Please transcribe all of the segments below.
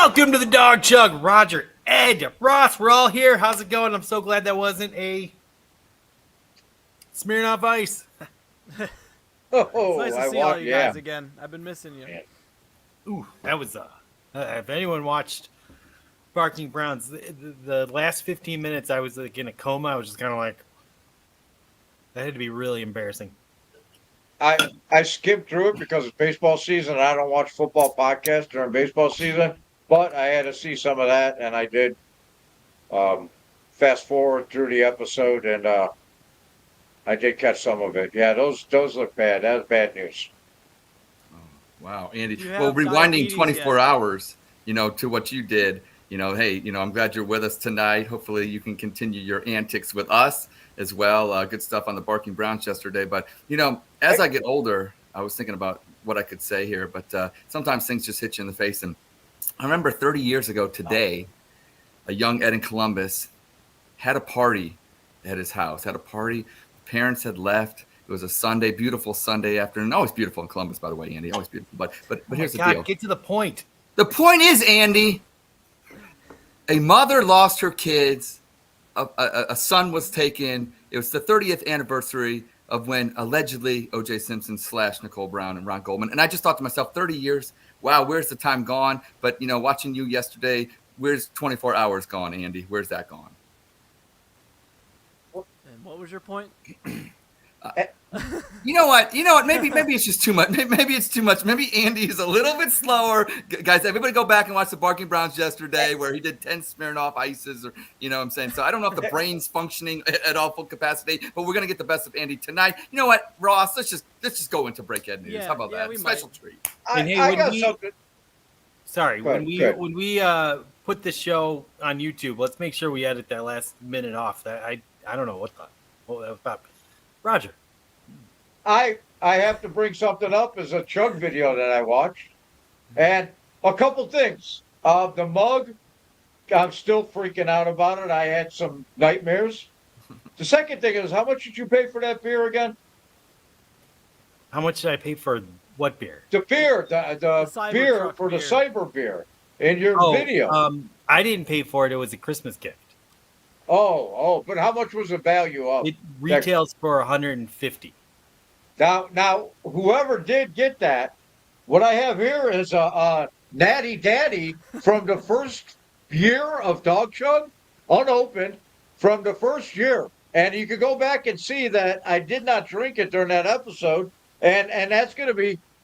Welcome to the Dawg Chug. Roger, Ed, Ross, we're all here. How's it going? I'm so glad that wasn't a Smirnoff Ice. It's nice to see all you guys again. I've been missing you. Ooh, that was if anyone watched Barking Browns, the last 15 minutes I was like in a coma. I was just kind of like, that had to be really embarrassing. I skimmed through it because it's baseball season and I don't watch football podcasts during baseball season, but I had to see some of that and I did fast forward through the episode and I did catch some of it. Yeah, those look bad. That was bad news. Oh, wow, Andy. Well, rewinding 24 hours, to what you did, hey, I'm glad you're with us tonight. Hopefully you can continue your antics with us as well. Good stuff on the Barking Browns yesterday. But, as I get older, I was thinking about what I could say here, but sometimes things just hit you in the face. And I remember 30 years ago today, a young Ed in Columbus had a party at his house, Parents had left. It was a Sunday, beautiful Sunday afternoon. Always beautiful in Columbus, by the way, Andy. Always beautiful. But here's the deal. Get to the point. The point is, Andy, a mother lost her kids. A son was taken. It was the 30th anniversary of when allegedly O.J. Simpson slashed Nicole Brown and Ron Goldman. And I just thought to myself, 30 years, wow, where's the time gone? But, watching you yesterday, where's 24 hours gone, Andy? Where's that gone? And what was your point? You know what? Maybe it's just too much. Maybe it's too much. Maybe Andy is a little bit slower. Guys, everybody go back and watch the Barking Browns yesterday where he did 10 Smirnoff Ices or, what I'm saying? So I don't know if the brain's functioning at all full capacity, but we're going to get the best of Andy tonight. You know what, Ross? Let's just go into Breakhead News. Yeah, How about that? Special treat. I got something. Sorry, Go when ahead. we put the show on YouTube, let's make sure we edit that last minute off. That I don't know what that was about. Roger. I have to bring something up as a Chug video that I watched. And a couple things. The mug, I'm still freaking out about it. I had some nightmares. The second thing is, how much did you pay for that beer again? How much did I pay for what beer? The beer, the beer CYBER-CHUG for the beer. cyber beer in your video. I didn't pay for it. It was a Christmas gift. But how much was the value of It retails for $150. Now, whoever did get that, what I have here is a Natty Daddy from the first year of Dawg Chug, unopened from the first year. And you could go back and see that I did not drink it during that episode. And that's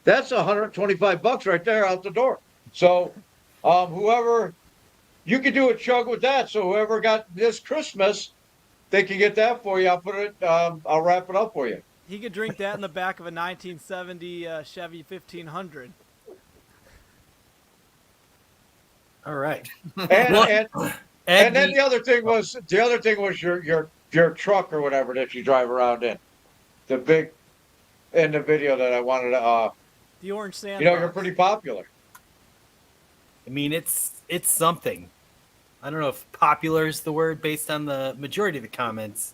that's $125 right there out the door. So whoever, you could do a chug with that. So whoever got this Christmas, they can get that for you. I'll wrap it up for you. He could drink that in the back of a 1970 Chevy 1500. All right. And then the other thing was your truck or whatever that you drive around in. The big in the video that I wanted to The orange sand. you're pretty popular. I mean, it's something. I don't know if popular is the word based on the majority of the comments.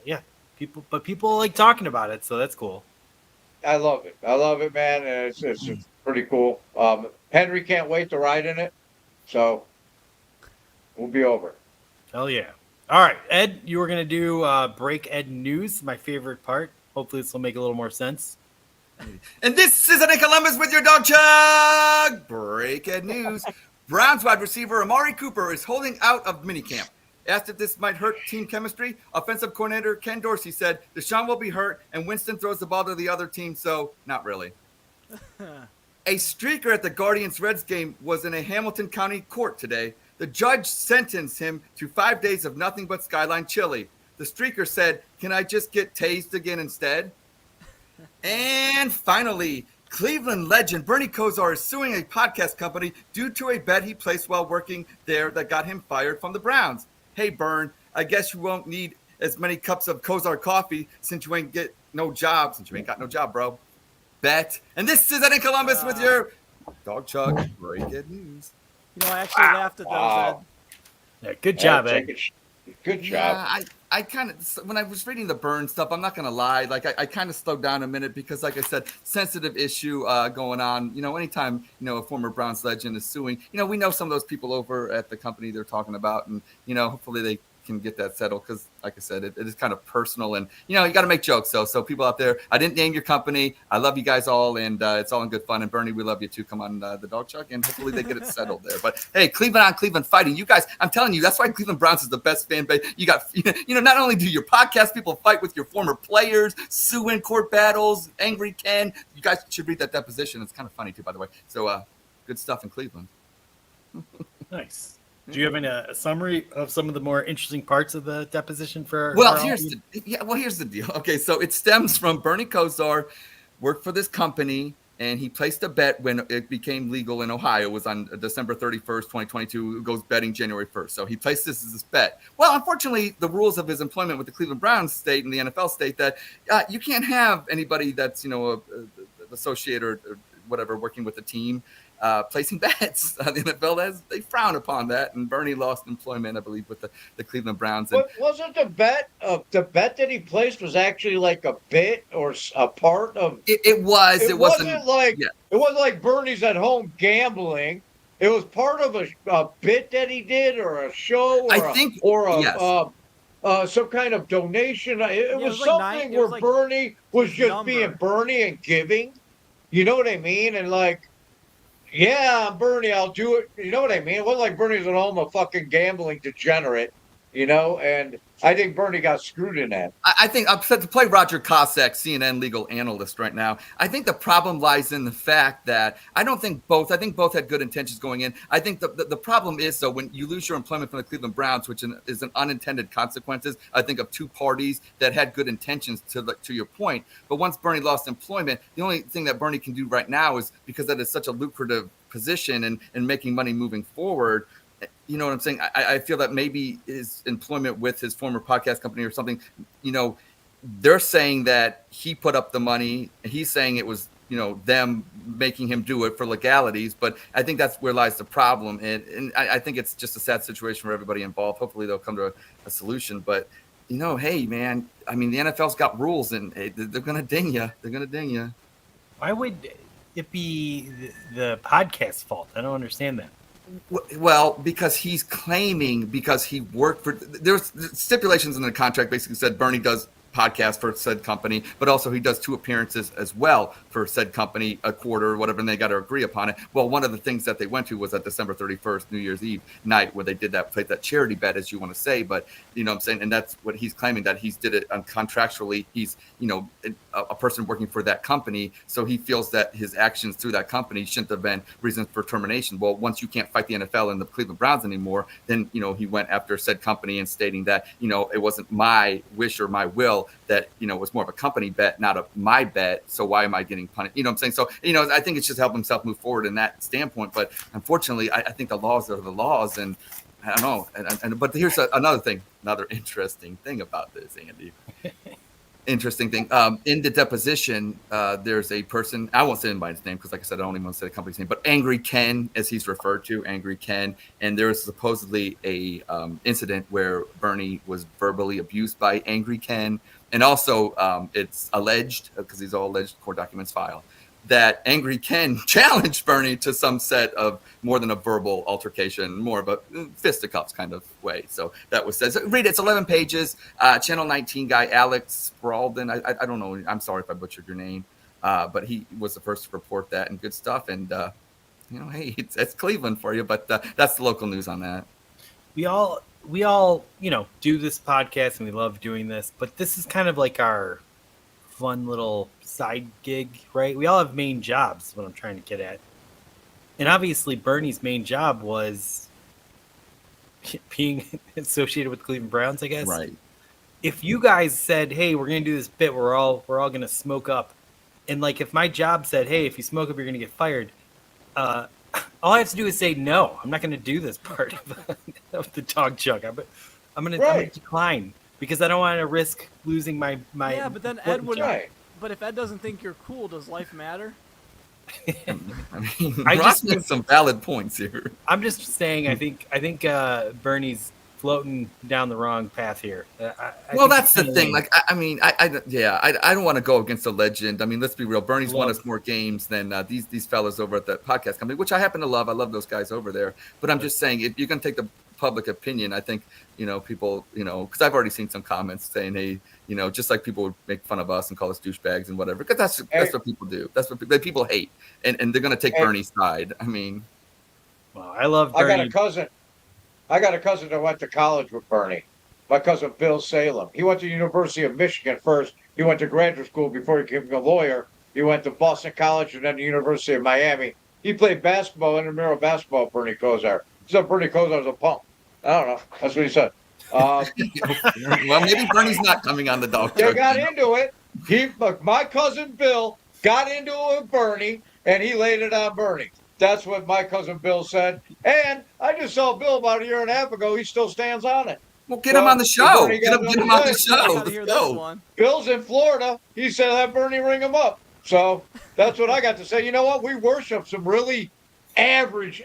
Yeah, people like talking about it, so that's cool. I love it, man, and it's pretty cool. Henry can't wait to ride in it, so we'll be over. Hell yeah. All right, Ed, you were going to do Break Ed News, my favorite part. Hopefully this will make a little more sense. And this is Ed in Columbus with your Dawg Chug. Breakhead News. Browns wide receiver Amari Cooper is holding out of minicamp. Asked if this might hurt team chemistry, offensive coordinator Ken Dorsey said Deshaun will be hurt and Winston throws the ball to the other team, so not really. A streaker at the Guardians-Reds game was in a Hamilton County court today. The judge sentenced him to 5 days of nothing but Skyline chili. The streaker said, "Can I just get tased again instead?" And finally, Cleveland legend Bernie Kosar is suing a podcast company due to a bet he placed while working there that got him fired from the Browns. Hey, Bern, I guess you won't need as many cups of Kosar coffee since you ain't got no job, bro. Bet. And this is Ed in Columbus with your Dawg Chug Breakhead News. I actually laughed at those. Yeah, good job, Ed. Good job. Yeah, I kind of, when I was reading the burn stuff, I'm not going to lie. Like, I kind of slowed down a minute because, like I said, sensitive issue going on. Anytime, a former Browns legend is suing, we know some of those people over at the company they're talking about. And, hopefully they can get that settled because, like I said, it is kind of personal. And, you got to make jokes, though. So people out there, I didn't name your company. I love you guys all, and it's all in good fun. And Bernie, we love you too. Come on, the Dawg Chug, and hopefully they get it settled there. But, hey, Cleveland on Cleveland fighting. You guys, I'm telling you, that's why Cleveland Browns is the best fan base. You got, not only do your podcast people fight with your former players, sue in court battles, Angry Ken. You guys should read that deposition. It's kind of funny, too, by the way. So, good stuff in Cleveland. Nice. Do you have a summary of some of the more interesting parts of the deposition for? Well, here's the deal. Okay, so it stems from Bernie Kosar worked for this company, and he placed a bet when it became legal in Ohio. It was on December 31st, 2022. It goes betting January 1st. So he placed this as this bet. Well, unfortunately, the rules of his employment with the Cleveland Browns state and the NFL state that you can't have anybody that's a associate or whatever working with the team placing bets. The NFL they frown upon that, and Bernie lost employment, I believe, with the Cleveland Browns. But wasn't the bet that he placed was actually like a bit or a part of? It wasn't like it wasn't like Bernie's at home gambling. It was part of a bit that he did, or a show, or some kind of donation. It was something where Bernie was just being Bernie and giving. You know what I mean? And like. Yeah, I'm Bernie, I'll do it. You know what I mean? It wasn't like Bernie's at home a fucking gambling degenerate, and I think Bernie got screwed in that. I think, to play Roger Cossack, CNN legal analyst right now, I think the problem lies in the fact that I think both had good intentions going in. I think the problem is, though, when you lose your employment from the Cleveland Browns, which is an unintended consequences, I think, of two parties that had good intentions to your point. But once Bernie lost employment, the only thing that Bernie can do right now is, because that is such a lucrative position and making money moving forward, you know what I'm saying? I feel that maybe his employment with his former podcast company or something, they're saying that he put up the money. He's saying it was, them making him do it for legalities. But I think that's where lies the problem. And I think it's just a sad situation for everybody involved. Hopefully they'll come to a solution. But, hey, man, I mean, the NFL's got rules, and they're going to ding you. They're going to ding you. Why would it be the podcast's fault? I don't understand that. Well, because he's claiming, because he worked for, there's stipulations in the contract basically said Bernie does podcast for said company, but also he does 2 appearances as well for said company a quarter or whatever, and they got to agree upon it. Well, one of the things that they went to was that December 31st, New Year's Eve night, where they did played that charity bet, as you want to say, but you know what I'm saying? And that's what he's claiming, that he's did it contractually. He's, a person working for that company. So he feels that his actions through that company shouldn't have been reasons for termination. Well, once you can't fight the NFL and the Cleveland Browns anymore, then, he went after said company and stating that, it wasn't my wish or my will, that, it was more of a company bet, not my bet. So why am I getting punished? You know what I'm saying? So, I think it's just helping himself move forward in that standpoint. But unfortunately, I think the laws are the laws, and I don't know. But here's another interesting thing about this, Andy. Interesting thing. In the deposition, there's a person, I won't say anybody's name because, like I said, I don't even want to say the company's name, but Angry Ken, as he's referred to, Angry Ken. And there was supposedly a incident where Bernie was verbally abused by Angry Ken. And also, it's alleged, because these are all alleged court documents filed, that Angry Ken challenged Bernie to some set of more than a verbal altercation, more of a fisticuffs kind of way. So that was said. So read it. It's 11 pages. Channel 19 guy, Alex Spaulding. I don't know. I'm sorry if I butchered your name. But he was the first to report that, and good stuff. And, hey, it's Cleveland for you. But that's the local news on that. We all, do this podcast, and we love doing this. But this is kind of like our fun little side gig, right? We all have main jobs, what I'm trying to get at. And obviously Bernie's main job was being associated with Cleveland Browns, I guess. Right. If you guys said, hey, we're going to do this bit, we're all going to smoke up. And like, if my job said, hey, if you smoke up, you're going to get fired. All I have to do is say, no, I'm not going to do this part of the Dawg Chug. I'm going to decline. Because I don't want to risk losing my. Yeah, but then Ed would. Right. But if Ed doesn't think you're cool, does life matter? I mean, Ross makes some valid points here. I'm just saying. I think Bernie's floating down the wrong path here. I Well, think that's the it's thing. Like, I don't want to go against a legend. I mean, let's be real. Bernie's won us more games than these fellas over at the podcast company, which I happen to love. I love those guys over there. But I'm just saying, if you're going to take the public opinion, I think, people, because I've already seen some comments saying, hey, just like people would make fun of us and call us douchebags and whatever, because that's what people do. That's what people hate. And they're going to take Bernie's side. I mean, well, I love Bernie. I got a cousin that went to college with Bernie. My cousin Bill Salem. He went to the University of Michigan first. He went to graduate school before he became a lawyer. He went to Boston College and then the University of Miami. He played basketball, intramural basketball with Bernie Kosar. He said Bernie Kosar was a punk. I don't know. That's what he said. well, maybe Bernie's not coming on the Dawg Chug. They got into it. My cousin Bill got into it with Bernie, and he laid it on Bernie. That's what my cousin Bill said. And I just saw Bill about a year and a half ago. He still stands on it. Well, get him on the show. Get him on the show. Let's go. Bill's in Florida. He said, let Bernie ring him up. So that's what I got to say. You know what? We worship some really average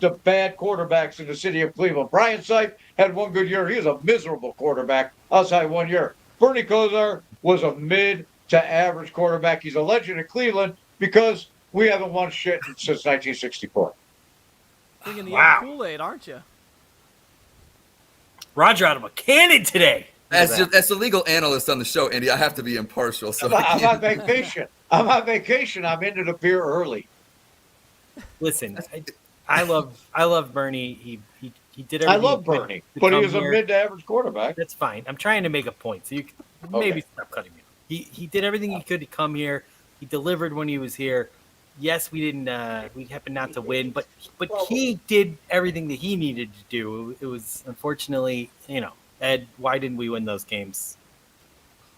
to bad quarterbacks in the city of Cleveland. Brian Sipe had one good year. He was a miserable quarterback outside 1 year. Bernie Kosar was a mid to average quarterback. He's a legend in Cleveland because we haven't won shit since 1964. Drinking the Kool-Aid, aren't you? Roger out of a cannon today. As the legal analyst on the show, Andy, I have to be impartial. So I'm on vacation. I'm into the beer early. Listen, I love Bernie. He did everything. I love Bernie, but he was a mid to average quarterback. That's fine. I'm trying to make a point, so you can maybe stop cutting me. He did everything he could to come here. He delivered when he was here. Yes, we didn't. We happened not to win, but he did everything that he needed to do. It was unfortunately, Ed. Why didn't we win those games?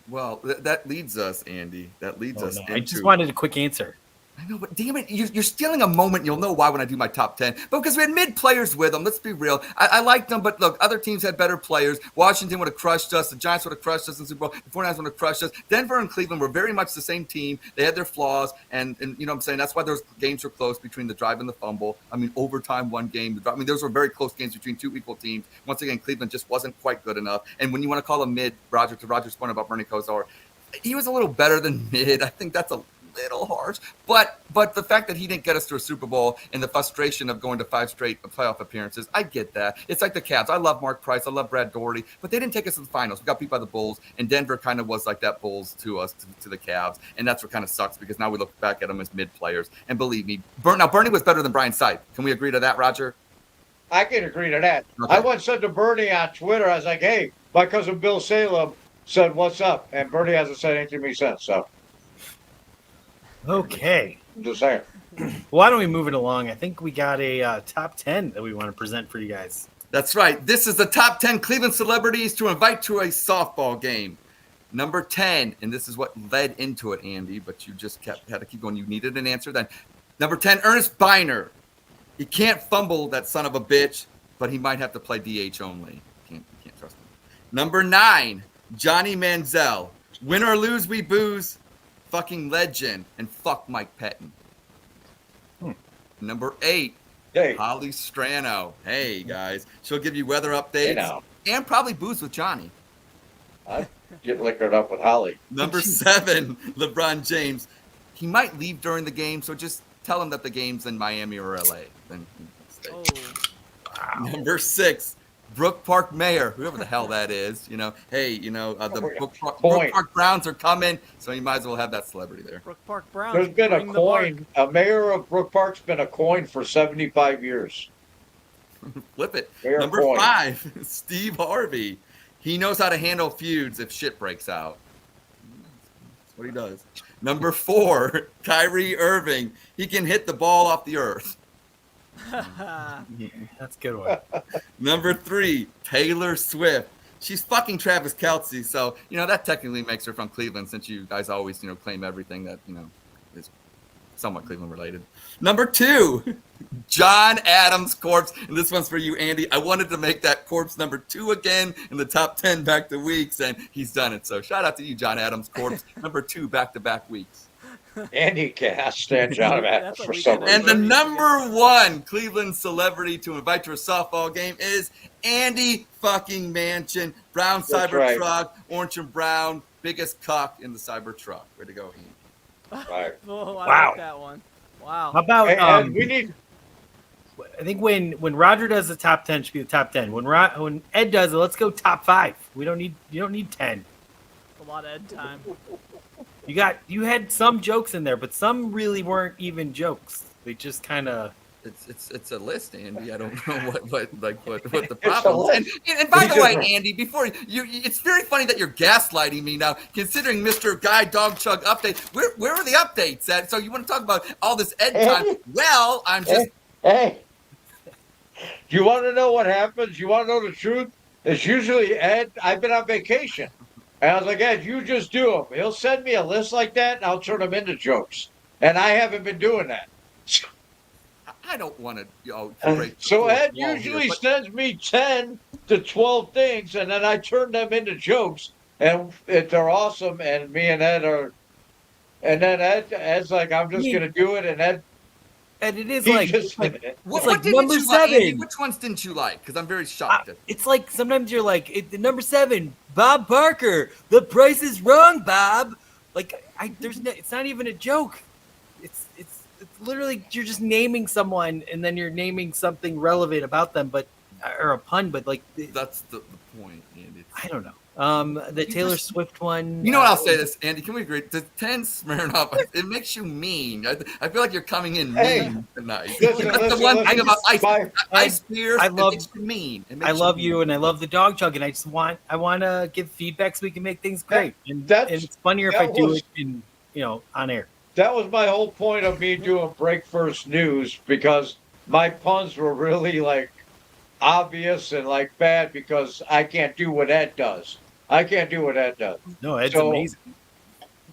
Well, that leads us, Andy. That leads us. I just wanted a quick answer. I know, but damn it, you're stealing a moment. You'll know why when I do my top 10. But because we had mid players with them, let's be real. I liked them, but look, other teams had better players. Washington would have crushed us. The Giants would have crushed us in the Super Bowl. The 49ers would have crushed us. Denver and Cleveland were very much the same team. They had their flaws, and you know what I'm saying? That's why those games were close between the drive and the fumble. I mean, overtime, one game. I mean, those were very close games between two equal teams. Once again, Cleveland just wasn't quite good enough. And when you want to call him mid, to Roger's point about Bernie Kosar, he was a little better than mid. I think that's a little harsh, but the fact that he didn't get us to a Super Bowl and the frustration of going to 5 straight playoff appearances, I get that. It's like the Cavs. I love Mark Price. I love Brad Daugherty, but they didn't take us to the finals. We got beat by the Bulls, and Denver kind of was like that Bulls to us, to the Cavs, and that's what kind of sucks because now we look back at them as mid players. And believe me, Bernie was better than Brian Sipe. Can we agree to that, Roger? I can agree to that. Okay. I once said to Bernie on Twitter, I was like, hey, my cousin Bill Salem said, what's up? And Bernie hasn't said anything to me since, so. Okay. I'm just saying. Why don't we move it along? I think we got a top 10 that we want to present for you guys. That's right. This is the top 10 Cleveland celebrities to invite to a softball game. Number 10, and this is what led into it, Andy, but you just had to keep going. You needed an answer then. Number 10, Ernest Biner. He can't fumble, that son of a bitch, but he might have to play DH only. You can't trust him. Number 9, Johnny Manziel. Win or lose, we booze. Fucking legend, and fuck Mike Pettin. Number 8, Holly Strano. Hey guys, she'll give you weather updates and probably booze with Johnny. I'd get liquored up with Holly. Number 7, LeBron James. He might leave during the game, so just tell him that the game's in Miami or LA. Then stay. Wow. Number 6, Brook Park Mayor, whoever the hell that is, the Brook Park Browns are coming, so you might as well have that celebrity there. Brook Park Browns. There's been a coin. A mayor of Brook Park's been a coin for 75 years. Flip it. Mayor Number coin. 5, Steve Harvey. He knows how to handle feuds if shit breaks out. That's what he does. Number 4, Kyrie Irving. He can hit the ball off the earth. That's a good one. Number 3, Taylor Swift. She's fucking Travis Kelce, so that technically makes her from Cleveland, since you guys always claim everything that is somewhat Cleveland related. Number 2, John Adams' corpse, and this one's for you, Andy. I wanted to make that corpse number 2 again in the top 10 back to weeks, and he's done it. So shout out to you, John Adams' corpse, number 2 back-to-back weeks. Andy Cass stands out of that That's a for weekend some at And the reason. number one Cleveland celebrity to invite to a softball game is Andy fucking Manchin, Brown That's right. CYBER-CHUG, Orange and Brown, biggest cuck in the CYBER-CHUG. Way to go, Andy. Right. Oh, I Wow. like that one. Wow. How about And we need. I think when Roger does the top 10, it should be the top 10. When Ed does it, let's go top 5. You don't need 10. A lot of Ed time. You had some jokes in there, but some really weren't even jokes. They just kind of. It's a list, Andy. I don't know what the a problem is. list. And by the Because- way, Andy, before it's very funny that you're gaslighting me now, considering Mr. Guy Dawg Chug update. Where are the updates at? So you want to talk about all this Ed time? Well, I'm just. Hey, do you want to know what happens? You want to know the truth? It's usually Ed. I've been on vacation. And I was like, Ed, you just do them. He'll send me a list like that, and I'll turn them into jokes. And I haven't been doing that. I don't want to, break the So fourth Ed wall usually here, but sends me 10 to 12 things, and then I turn them into jokes. And they're awesome, and me and Ed are. And then Ed's like, I'm just going to do it. And Ed, And it is he like, just. what, it's what like didn't number you like, Andy? 7. Which ones didn't you like? Because I'm very shocked. It's like sometimes you're like, number 7, Bob Barker. The price is wrong, Bob. Like it's not even a joke. It's literally you're just naming someone and then you're naming something relevant about them, or a pun, but like That's the point, Andy. I don't know. The Taylor Swift one. You know what? I'll say this, Andy. Can we agree? The 10 Smirnoff, it makes you mean. I feel like you're coming in mean tonight. Listen, That's listen, the one listen. thing about ice beers. I It love- makes you mean. It makes I love mean. you and I love the Dawg Chug, and I want to give feedback so we can make things great. And it's funnier if I that do was- it in on air. That was my whole point of me doing break first news, because my puns were really like obvious and like bad, because I can't do what Ed does. I can't do what Ed does. No, it's So- amazing.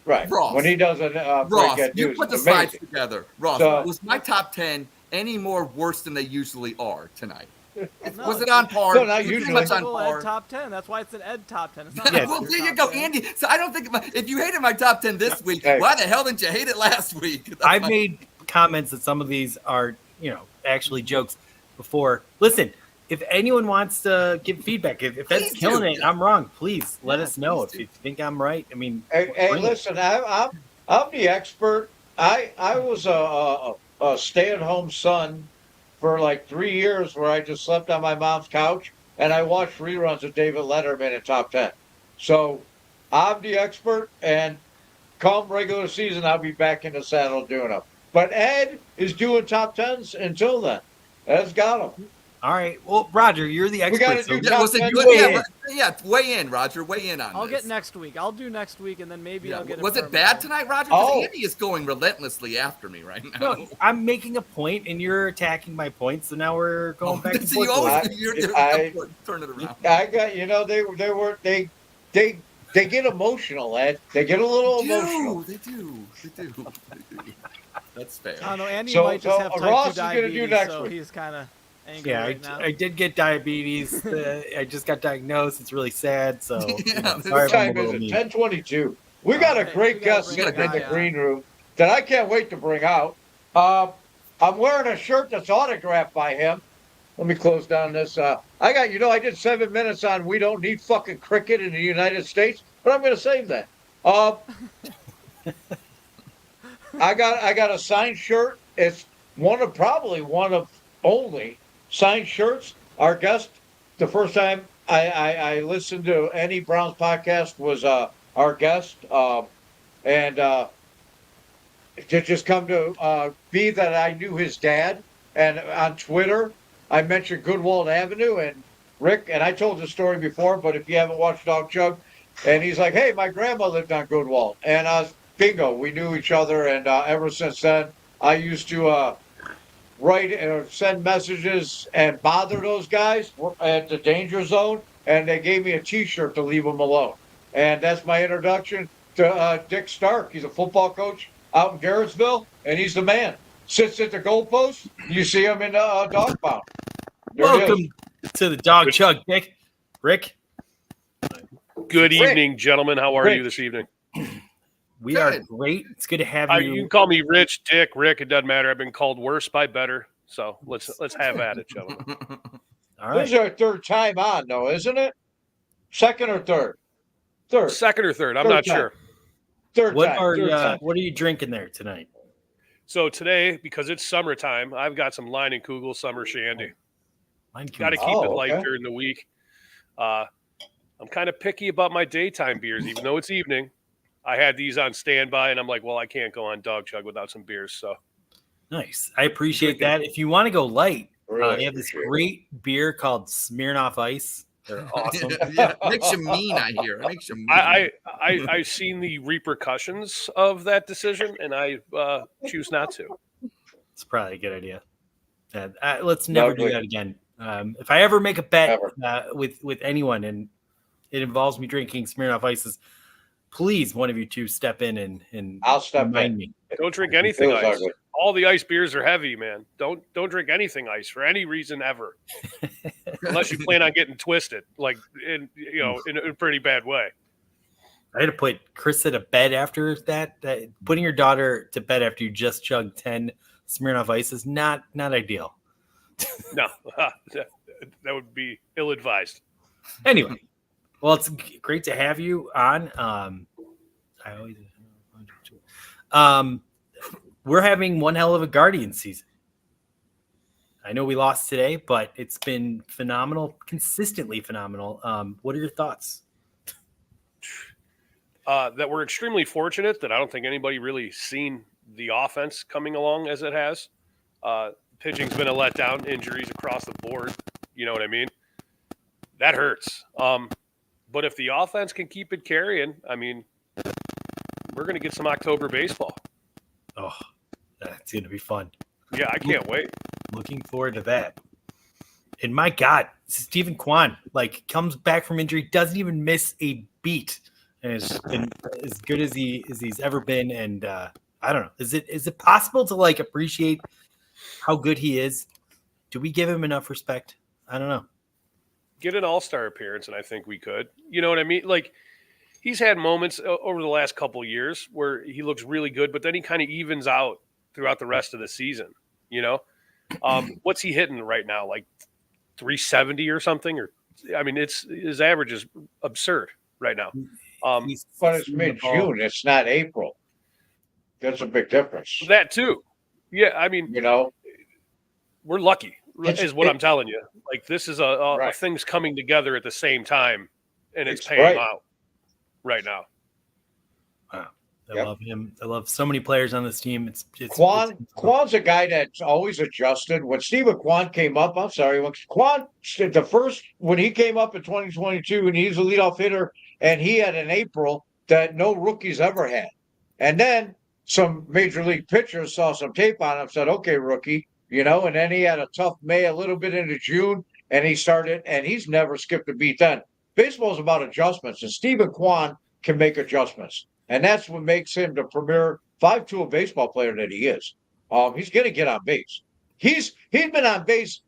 Right. Ross. When he does a Ross, break you news, put the it's sides amazing. together. Ross, So- was my top 10 any more worse than they usually are tonight? No, Was it it's on par? No, not Was it pretty usually. much on typical par? Ed top 10. That's why it's an Ed top 10. It's not Yeah. like Well, your there you top go, 10. Andy. So I don't think if you hated my top 10 this week, Hey. why the hell didn't you hate it last week? That's I've my- made comments that some of these are, actually jokes before. Listen, if anyone wants to give feedback, if Ed's Please killing do. it, I'm wrong. Please let Yeah, us know. please If do. you think I'm right, I mean, Hey, bring it. listen, I'm the expert. I was a stay-at-home son for like 3 years, where I just slept on my mom's couch and I watched reruns of David Letterman in top 10. So I'm the expert, and come regular season, I'll be back in the saddle doing them. But Ed is doing top 10s until then. Ed's got them. All right. Well, Roger, you're the expert. gotta so do Yeah, top well, so 10 you, weigh yeah, in. yeah, weigh in, Roger. Weigh in on I'll this. get next week. I'll do next week, and then maybe Yeah. I'll get Was it affirmative. bad tonight, Roger? Because Oh. Andy is going relentlessly after me right now. No, I'm making a point, and you're attacking my point. So now we're going back and so you forth. always you're turn it around. I got, they get emotional, Ed. They get a little emotional. They do. That's fair. I don't know. Andy So- might just so have type Ross 2 is gonna do diabetes, next so week. he's kind of angry Yeah, right now. I did get diabetes. I just got diagnosed. It's really sad. So Yeah, sorry What if I'm a time is little it? mean. 10:22. We got a Okay, great we got a guest great sitting in guy, the green room that I can't wait to bring out. I'm wearing a shirt that's autographed by him. Let me close down this. I did 7 minutes on we don't need fucking cricket in the United States, but I'm going to save that. I got a signed shirt. It's probably one of only signed shirts. Our guest, the first time I listened to any Browns podcast, was our guest, and to just come to be that I knew his dad, and on Twitter I mentioned Goodwald Avenue and Rick, and I told the story before, but if you haven't watched Dawg Chug, and he's like, hey, my grandma lived on Goodwald, and bingo, we knew each other, and ever since then I used to write and send messages and bother those guys at the danger zone, and they gave me a T-shirt to leave them alone. And that's my introduction to Dick Stark. He's a football coach out in Garrettsville, and he's the man. Sits at the goalpost. You see him in dog pound. There it is. Welcome to the Dawg Chug, Nick. Rick. Good Rick. evening, gentlemen. How are Rick. you this evening? We are Good. great. It's good to have You you. can call me Rich, Dick, Rick. It doesn't matter. I've been called worse by better. So let's have at it, gentlemen. All This is right. our third time on, though, isn't it? Second or third? Third. Second or third, I'm Third not time. sure. Third What time. are Third time. what are you drinking there tonight? So today, because it's summertime, I've got some Line and Kugel summer shandy. Mine Got to can- keep it Oh, light okay. during the week. I'm kind of picky about my daytime beers, even though it's evening. I had these on standby, and I'm like, well, I can't go on Dawg Chug without some beers. So Nice. I appreciate that. If you want to go light, Really they have this appreciate it. great beer called Smirnoff Ice. They're awesome. Yeah, it makes you mean, I hear. It makes you mean. I've seen the repercussions of that decision, and I choose not to. It's probably a good idea. Let's never do Lovely. that again. If I ever make a bet Never. with anyone and it involves me drinking Smirnoff Ices, please one of you two step in and I'll step remind in. me. Don't drink anything Feels ice. ugly. All the ice beers are heavy, man. Don't drink anything ice for any reason ever, unless you plan on getting twisted, like in a pretty bad way. I had to put Chris to bed after that. Putting your daughter to bed after you just chugged 10 Smirnoff Ice is not ideal. No, that would be ill-advised. Anyway, well, it's great to have you on. We're having one hell of a Guardian season. I know we lost today, but it's been phenomenal, consistently phenomenal. What are your thoughts? That we're extremely fortunate that I don't think anybody really seen the offense coming along as it has. Pitching's been a letdown, injuries across the board. You know what I mean? That hurts. But if the offense can keep it carrying, I mean, we're going to get some October baseball. Oh, that's going to be fun. Yeah, I can't wait. Looking forward to that. And my God, Stephen Kwan comes back from injury, doesn't even miss a beat, and has been as good as he's ever been. And I don't know, is it possible to appreciate how good he is? Do we give him enough respect? I don't know. Get an all-star appearance, and I think we could. You know what I mean? Like, he's had moments over the last couple of years where he looks really good, but then he kind of evens out throughout the rest of the season. You know, what's he hitting right now? Like 370 or something? Or I mean, his average is absurd right now. But it's mid-June. It's not April. That's a big difference. That too. Yeah, I mean, we're lucky, is what I'm telling you. Like, this is a things coming together at the same time, and it's paying out right now. Wow. I love him. I love so many players on this team. It's Kwan's a guy that's always adjusted. When Stephen Kwan came up, when he came up in 2022, and he's a leadoff hitter, and he had an April that no rookies ever had. And then some major league pitchers saw some tape on him, said, "Okay, rookie," and then he had a tough May, a little bit into June, and he started, and he's never skipped a beat then. Baseball is about adjustments, and Stephen Kwan can make adjustments. And that's what makes him the premier 5-tool baseball player that he is. He's going to get on base. He's been on base.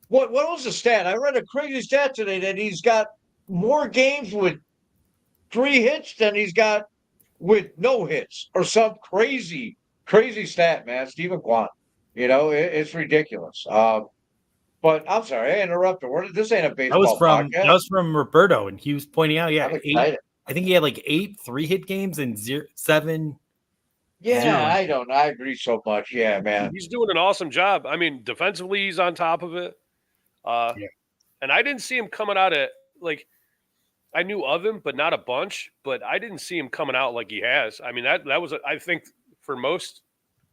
What was the stat? I read a crazy stat today that he's got more games with 3 hits than he's got with no hits, or some crazy stat, man. Stephen Kwan. It's ridiculous. But I'm sorry, I interrupted. This ain't a baseball podcast. That was from Roberto, and he was pointing out, I'm excited. I think he had 8 3-hit games and 7. Yeah, I agree so much. Yeah, man. He's doing an awesome job. I mean, defensively, he's on top of it. And I didn't see him coming out at, I knew of him, but not a bunch. But I didn't see him coming out like he has. I mean, that was, I think, for most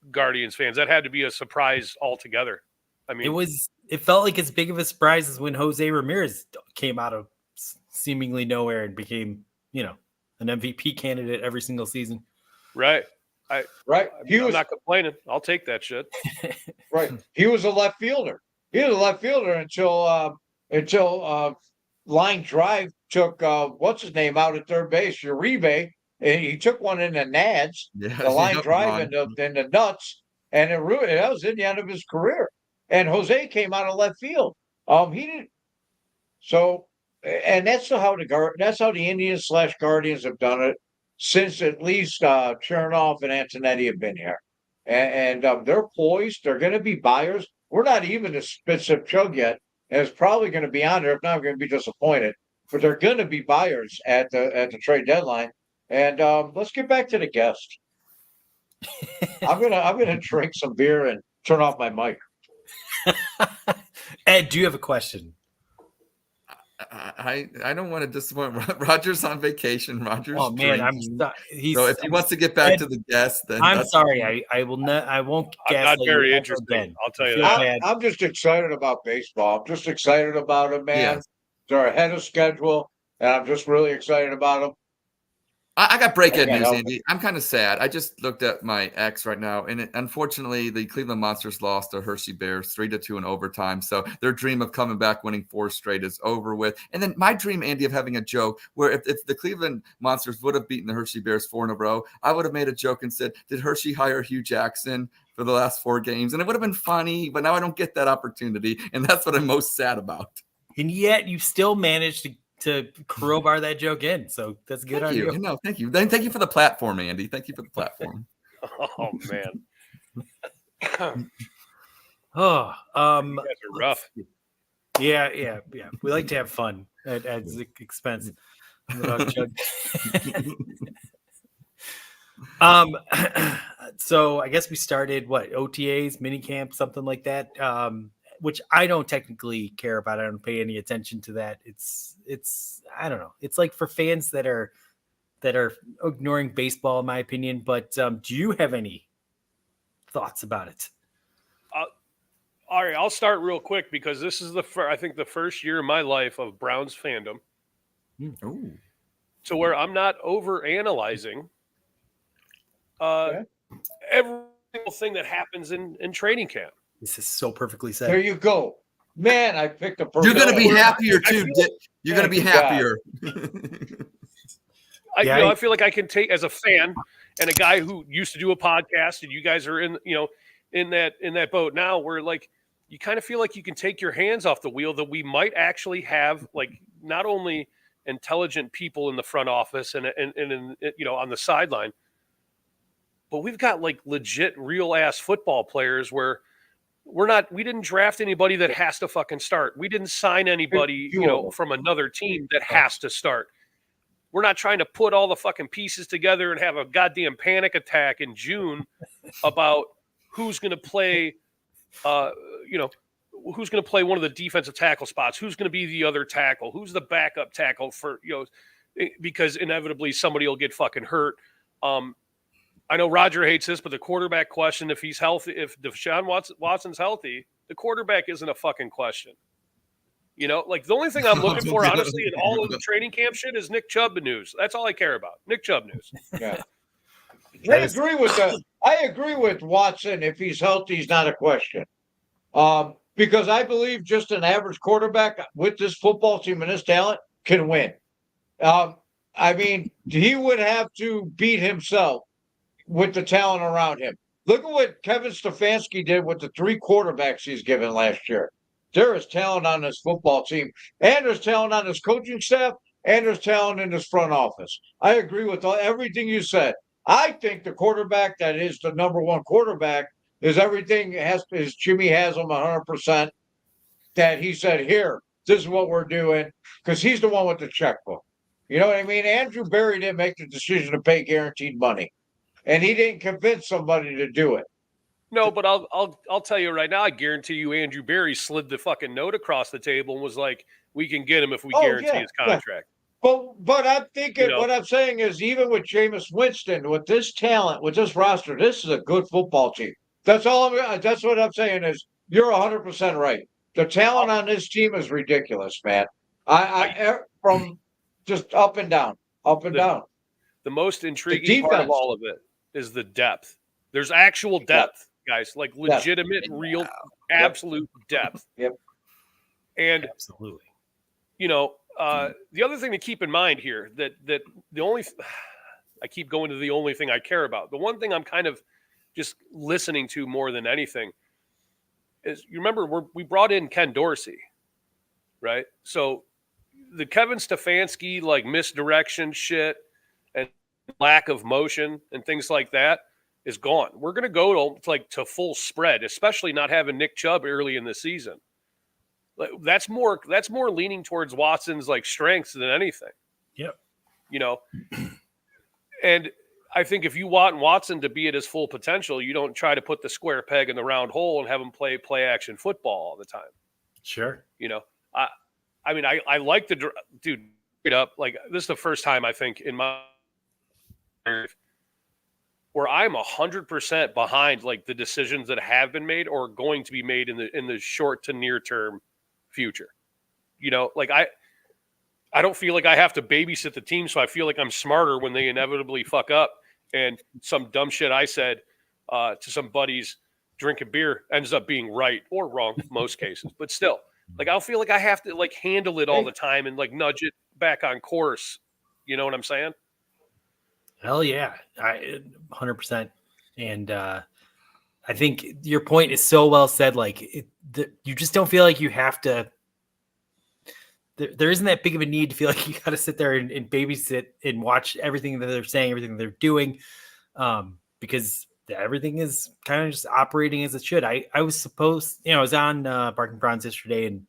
Guardians fans, that had to be a surprise altogether. I mean, it felt like as big of a surprise as when Jose Ramirez came out of seemingly nowhere and became, an MVP candidate every single season. Right. I'm not complaining. I'll take that shit. Right. He was a left fielder. Until line drive took what's his name out at third base, Uribe, and he took one in the nads, the line drive in the nuts, and that was in the end of his career. And Jose came out of left field. He didn't. So, and that's how the Indians / Guardians have done it since at least Chernoff and Antonetti have been here. And they're poised. They're going to be buyers. We're not even to Spit Chug yet. And it's probably going to be on there. If not, I'm going to be disappointed. But they're going to be buyers at the trade deadline. And let's get back to the guest. I'm gonna drink some beer and turn off my mic. Ed, do you have a question? I don't want to disappoint. Roger's on vacation. Roger's Oh man, drinking. he's. So if he wants to get back to the guest, then I'm sorry. I will not. I won't. I'm not gaslight very you ever interested. again. I'll tell you Feel that. bad. I'm just excited about baseball. I'm just excited about it, man. Yes. They're ahead of schedule, and I'm just really excited about them. I got breaking Yeah, news, no. Andy. I'm kind of sad. I just looked at my X right now, and unfortunately, the Cleveland Monsters lost to Hershey Bears 3-2 in overtime. So their dream of coming back, winning 4 straight, is over with. And then my dream, Andy, of having a joke where if the Cleveland Monsters would have beaten the Hershey Bears 4 in a row, I would have made a joke and said, "Did Hershey hire Hugh Jackson for the last 4 games?" And it would have been funny, but now I don't get that opportunity, and that's what I'm most sad about. And yet you still managed to crowbar that joke in. So that's good on you. No, thank you. Then thank you for the platform, Andy. Thank you for the platform. Oh man, Oh, you guys are rough. yeah. We like to have fun at the expense of the Dawg Chug. So I guess we started OTAs, mini camp, something like that. Which I don't technically care about. I don't pay any attention to that. It's I don't know. It's like for fans that are ignoring baseball, in my opinion. But do you have any thoughts about it? All right, I'll start real quick because this is I think the first year of my life of Browns fandom. Ooh. So where I'm not over analyzing Okay. every single thing that happens in training camp. This is so perfectly There said. you go. Man, I picked a perfect. You're going to be word. happier too. You're going to be Thank God. happier. I feel like I can take as a fan and a guy who used to do a podcast, and you guys are in that boat now, where like you kind of feel like you can take your hands off the wheel. That we might actually have like not only intelligent people in the front office and on the sideline, but we've got like legit real ass football players where we didn't draft anybody that has to fucking start. We didn't sign anybody, from another team that has to start. We're not trying to put all the fucking pieces together and have a goddamn panic attack in June about who's going to play, who's going to play one of the defensive tackle spots, who's going to be the other tackle, who's the backup tackle for, because inevitably somebody will get fucking hurt. I know Roger hates this, but the quarterback question, if he's healthy, if Deshaun Watson's healthy, the quarterback isn't a fucking question. Like the only thing I'm looking for, honestly, in all of the training camp shit is Nick Chubb news. That's all I care about. Nick Chubb news. Yeah. I agree with Watson. If he's healthy, he's not a question. Because I believe just an average quarterback with this football team and his talent can win. I mean, he would have to beat himself with the talent around him. Look at what Kevin Stefanski did with the 3 quarterbacks he's given last year. There is talent on this football team, and there's talent on his coaching staff, and there's talent in his front office. I agree with everything you said. I think the quarterback that is the number 1 quarterback is is Jimmy Haslam 100%, that he said, here, this is what we're doing, because he's the one with the checkbook. You know what I mean? Andrew Berry didn't make the decision to pay guaranteed money, and he didn't convince somebody to do it. No, but I'll tell you right now, I guarantee you Andrew Berry slid the fucking note across the table and was like, we can get him if we guarantee his contract. But I'm thinking, what I'm saying is, even with Jameis Winston, with this talent, with this roster, this is a good football team. That's what I'm saying is, you're 100% right. The talent on this team is ridiculous, man. From just up and down. The most intriguing part of all of it is the depth. There's actual depth, guys, like legitimate, real, absolute depth. Yep. And Absolutely. The other thing to keep in mind here that the only I keep going to the only thing I care about. The one thing I'm kind of just listening to more than anything is, you remember we brought in Ken Dorsey, right? So the Kevin Stefanski like misdirection shit and lack of motion and things like that is gone. We're going to go to full spread, especially not having Nick Chubb early in the season. That's more leaning towards Watson's like strengths than anything. Yep. You know, and I think if you want Watson to be at his full potential, you don't try to put the square peg in the round hole and have him play action football all the time. Sure. You know, I mean, I like the dude straight up. Like, this is the first time I think in my life where I'm 100% behind like the decisions that have been made or going to be made in the short to near term future. You know, like I don't feel like I have to babysit the team, so I feel like I'm smarter when they inevitably fuck up and some dumb shit I said to some buddies drinking beer ends up being right or wrong most cases. But still, like, I'll feel like I have to like handle it all the time and like nudge it back on course. You know what I'm saying? Hell yeah, 100%. And I think your point is so well said. Like, you just don't feel like you have to. There isn't that big of a need to feel like you got to sit there and babysit and watch everything that they're saying, everything they're doing, because everything is kind of just operating as it should. I was I was on Barking Bronze yesterday, and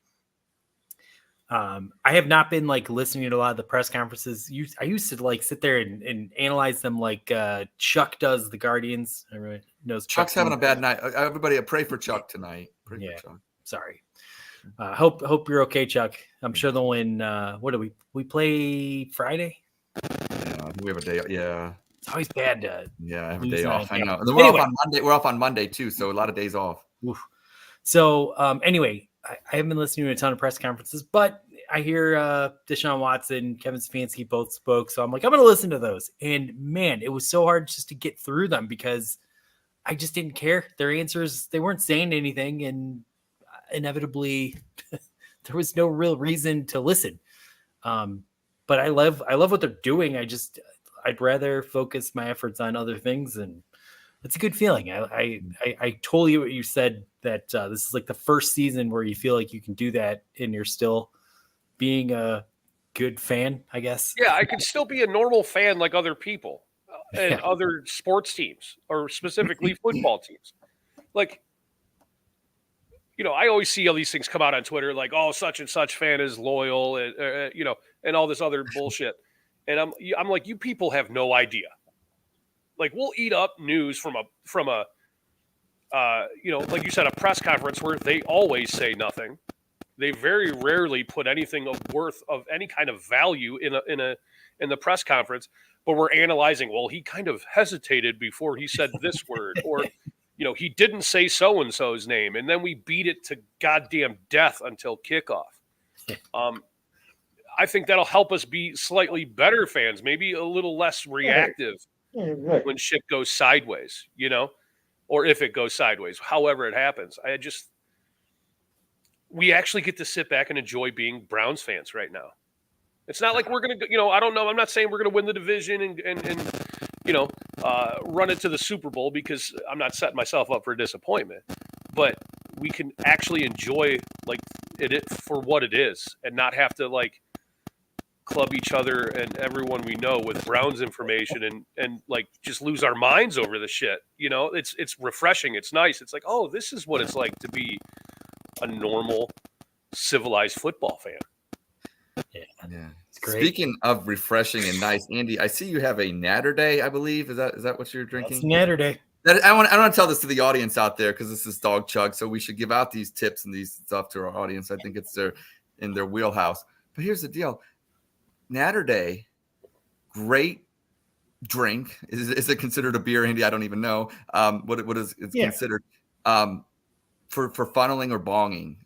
I have not been like listening to a lot of the press conferences. I used to like sit there and analyze them like Chuck does the Guardians. Everyone knows Chuck's having a bad night. Everybody, pray for Chuck tonight. Pray for Chuck. Sorry. Hope you're okay, Chuck. I'm sure they'll win. What do we play Friday? Yeah, we have a day. Yeah, it's always bad. I have a day off. I know. And then we're off on Monday. We're off on Monday too, so a lot of days off. Oof. So anyway, I haven't been listening to a ton of press conferences, but I hear Deshaun Watson, Kevin Stefanski both spoke, so I'm like, I'm going to listen to those. And man, it was so hard just to get through them because I just didn't care. Their answers, they weren't saying anything, and inevitably there was no real reason to listen. But I love what they're doing. I'd rather focus my efforts on other things, and it's a good feeling. I totally what you said, that this is like the first season where you feel like you can do that and you're still being a good fan, I guess. Yeah, I could still be a normal fan like other people and other sports teams, or specifically football teams. Like, you know, I always see all these things come out on Twitter, like, oh, such and such fan is loyal, and you know, and all this other bullshit. And I'm like, you people have no idea. Like, we'll eat up news from a you know, like you said, a press conference where they always say nothing. They very rarely put anything of worth of any kind of value in the press conference. But we're analyzing, well, he kind of hesitated before he said this word, or you know, he didn't say so-and-so's name, and then we beat it to goddamn death until kickoff. I think that'll help us be slightly better fans, maybe a little less reactive when shit goes sideways, you know, or if it goes sideways, however it happens. We actually get to sit back and enjoy being Browns fans right now. It's not like we're going to, you know, I don't know. I'm not saying we're going to win the division and you know, run it to the Super Bowl, because I'm not setting myself up for disappointment, but we can actually enjoy like it for what it is and not have to like club each other and everyone we know with Browns information and like just lose our minds over the shit. You know, it's refreshing. It's nice. It's like, oh, this is what it's like to be a normal, civilized football fan. Yeah. It's great. Speaking of refreshing and nice, Andy, I see you have a Natter Day, I believe. Is that what you're drinking? It's Natter Day. I want to tell this to the audience out there, because this is Dawg Chug, so we should give out these tips and these stuff to our audience. I think it's in their wheelhouse. But here's the deal. Natter Day, great drink. Is it considered a beer, Andy? I don't even know what is it's considered. For funneling or bonging,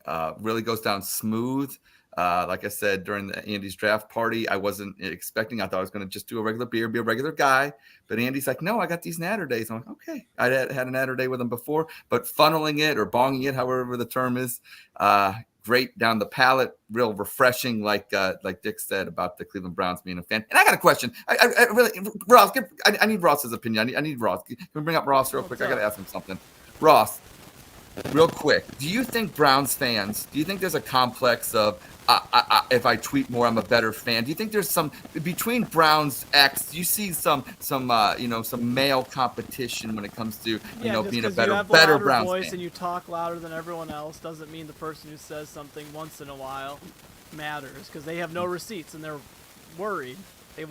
really goes down smooth. Like I said, during Andy's draft party, I wasn't expecting. I thought I was going to just do a regular beer, be a regular guy. But Andy's like, no, I got these Natter Days. I'm like, okay. I had a Natter Day with him before, but funneling it or bonging it, however the term is, great down the palate, real refreshing, like Dick said about the Cleveland Browns being a fan. And I got a question. I really, Ross, I need Ross's opinion. I need Ross. Can we bring up Ross real quick? I got to ask him something. Ross, real quick, do you think Browns fans, do you think there's a complex of, if I tweet more, I'm a better fan. Do you think there's some between Browns X? Do you see some male competition when it comes to just being a 'cause you have a better louder Browns voice fan? and you talk louder than everyone else doesn't mean the person who says something once in a while matters, because they have no receipts and they're worried.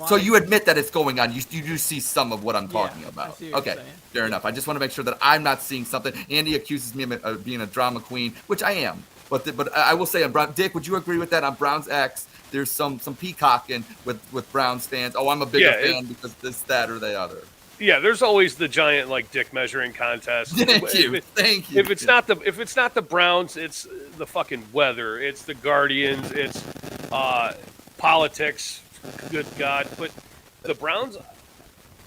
So you admit that it's going on. You do see some of what I'm talking I about. see what you're Okay, saying. fair enough. I just want to make sure that I'm not seeing something. Andy accuses me of being a drama queen, which I am. But I will say, on Dick, would you agree with that? On Browns X, there's some peacocking with Browns fans. Oh, I'm a bigger fan because this, that, or the other. Yeah, there's always the giant dick measuring contest. Thank you. If it's not the Browns, it's the fucking weather. It's the Guardians. It's politics. Good God! But the Browns,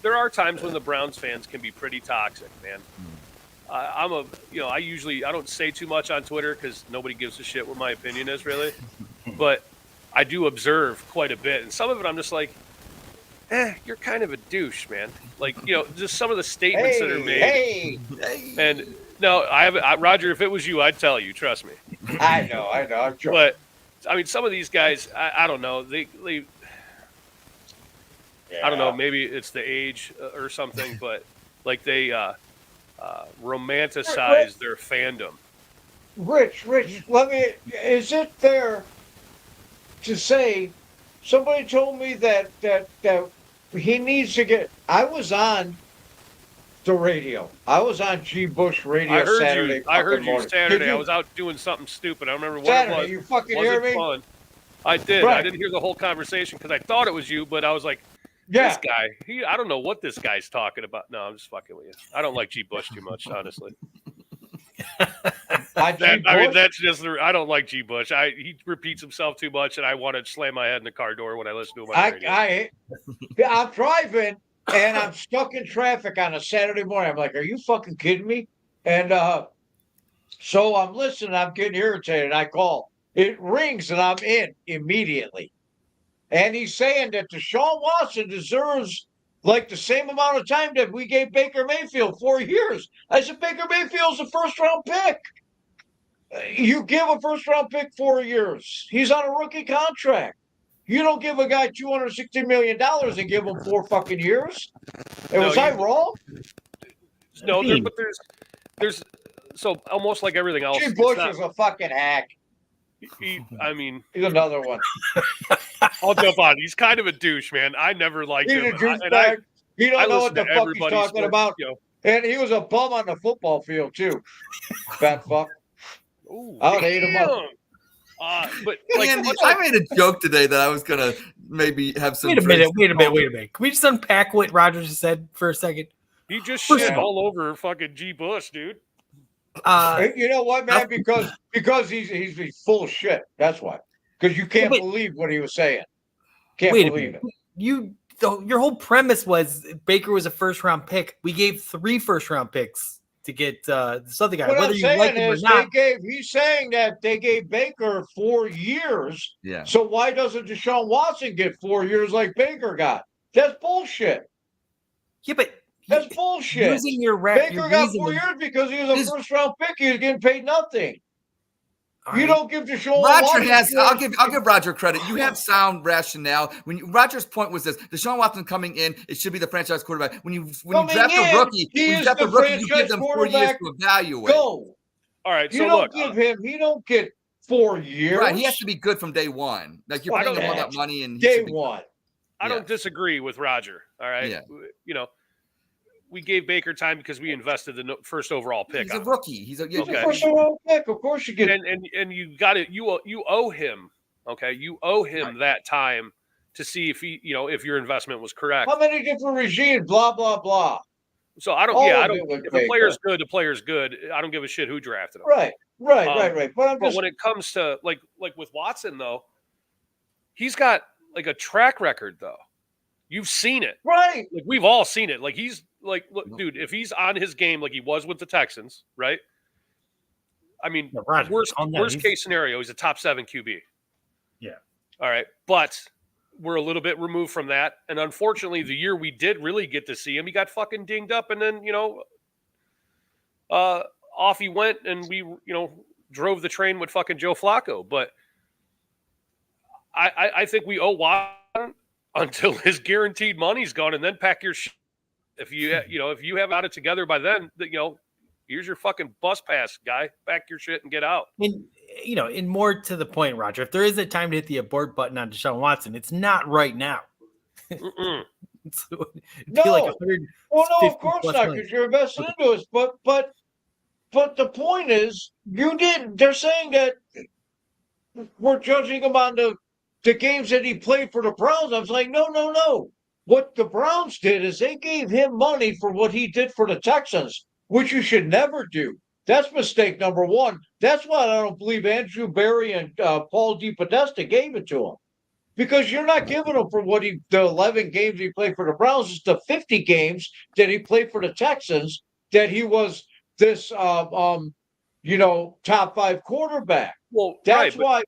there are times when the Browns fans can be pretty toxic, man. I don't say too much on Twitter because nobody gives a shit what my opinion is really, but I do observe quite a bit, and some of it I'm just like, you're kind of a douche, man. Just some of the statements that are made. And no, Roger, if it was you, I'd tell you. Trust me. I know. I'm joking. But I mean, some of these guys, I don't know. They I don't know. Maybe it's the age or something, but they romanticize their fandom. Rich, is it fair to say somebody told me that he needs to get, I was on the radio. I was on G. Bush radio I heard Saturday. I heard you morning. Saturday. I was out doing something stupid. I don't remember what Saturday, it was. you fucking Was hear it me? fun? I did. Right. I didn't hear the whole conversation because I thought it was you, but I was like, Yeah. this guy, I don't know what this guy's talking about. No, I'm just fucking with you. I don't like G. Bush too much, honestly. I don't like G. Bush. He repeats himself too much, and I want to slam my head in the car door when I listen to him on the radio. I'm driving and I'm stuck in traffic on a Saturday morning. I'm like, are you fucking kidding me? And so I'm listening. I'm getting irritated. I call. It rings and I'm in immediately. And he's saying that Deshaun Watson deserves the same amount of time that we gave Baker Mayfield 4 years. I said, Baker Mayfield's a first-round pick. You give a first-round pick 4 years. He's on a rookie contract. You don't give a guy $260 million and give him 4 fucking years. Was I wrong? No, but there's so almost like everything else. G. Bush is a fucking hack. He's another one. I'll jump on. He's kind of a douche, man. I never liked him. He don't know what the fuck he's talking about. And he was a bum on the football field too. Fat fuck. Ooh, I would hate him up. But Andy, I made a joke today that I was gonna maybe have some. Wait a minute. Can we just unpack what Rogers just said for a second? He just shit all over fucking G. Bush, dude. You know what, man? Because he's full of shit. That's why. Because you can't believe what he was saying. Can't believe it. Your whole premise was Baker was a first-round pick. We gave 3 first-round picks to get this other guy. What whether I'm you saying like him or is not. he's saying that they gave Baker 4 years. Yeah. So why doesn't Deshaun Watson get 4 years like Baker got? That's bullshit. Yeah, but that's bullshit. Using your Baker got 4 years because he was a first-round pick. He was getting paid nothing. You don't give Deshaun Roger Watson. I'll give Roger credit. You have sound rationale. Roger's point was this: Deshaun Watson coming in, it should be the franchise quarterback. When you draft a rookie, you give them 4 years to evaluate. Go. All right, you don't give him. He don't get 4 years. Right, he has to be good from day one. Like you're paying him all that money, and day one. I don't disagree with Roger. All right, we gave Baker time because we invested the first overall pick. He's a rookie. He's a first overall pick. Of course you get. And you got it. You owe him. Okay, you owe him that time to see if if your investment was correct. How many different regimes? Blah blah blah. So I don't. If a player's good, the player's good. I don't give a shit who drafted him. Right. But when it comes to like with Watson though, he's got a track record though. You've seen it, right? We've all seen it. He's look, dude. If he's on his game like he was with the Texans, right? I mean, worst case scenario, he's a top 7 QB. Yeah. All right, but we're a little bit removed from that, and unfortunately, the year we did really get to see him, he got fucking dinged up, and then off he went, and we drove the train with fucking Joe Flacco. But I think we owe Watson until his guaranteed money's gone, and then pack your shit. If you have got it together by then, here's your fucking bus pass, guy. Pack your shit and get out. And more to the point, Roger, if there is a time to hit the abort button on Deshaun Watson, it's not right now. Mm-mm. It'd No. be like 150 Well, no, of course plus not, million. because you're invested into us. But the point is, they're saying that we're judging him on the games that he played for the Browns. I was like, no. What the Browns did is they gave him money for what he did for the Texans, which you should never do. That's mistake number one. That's why I don't believe Andrew Berry and Paul DePodesta gave it to him. Because you're not giving him for the 11 games he played for the Browns. It's the 50 games that he played for the Texans that he was this, top 5 quarterback. Well, That's right, why, like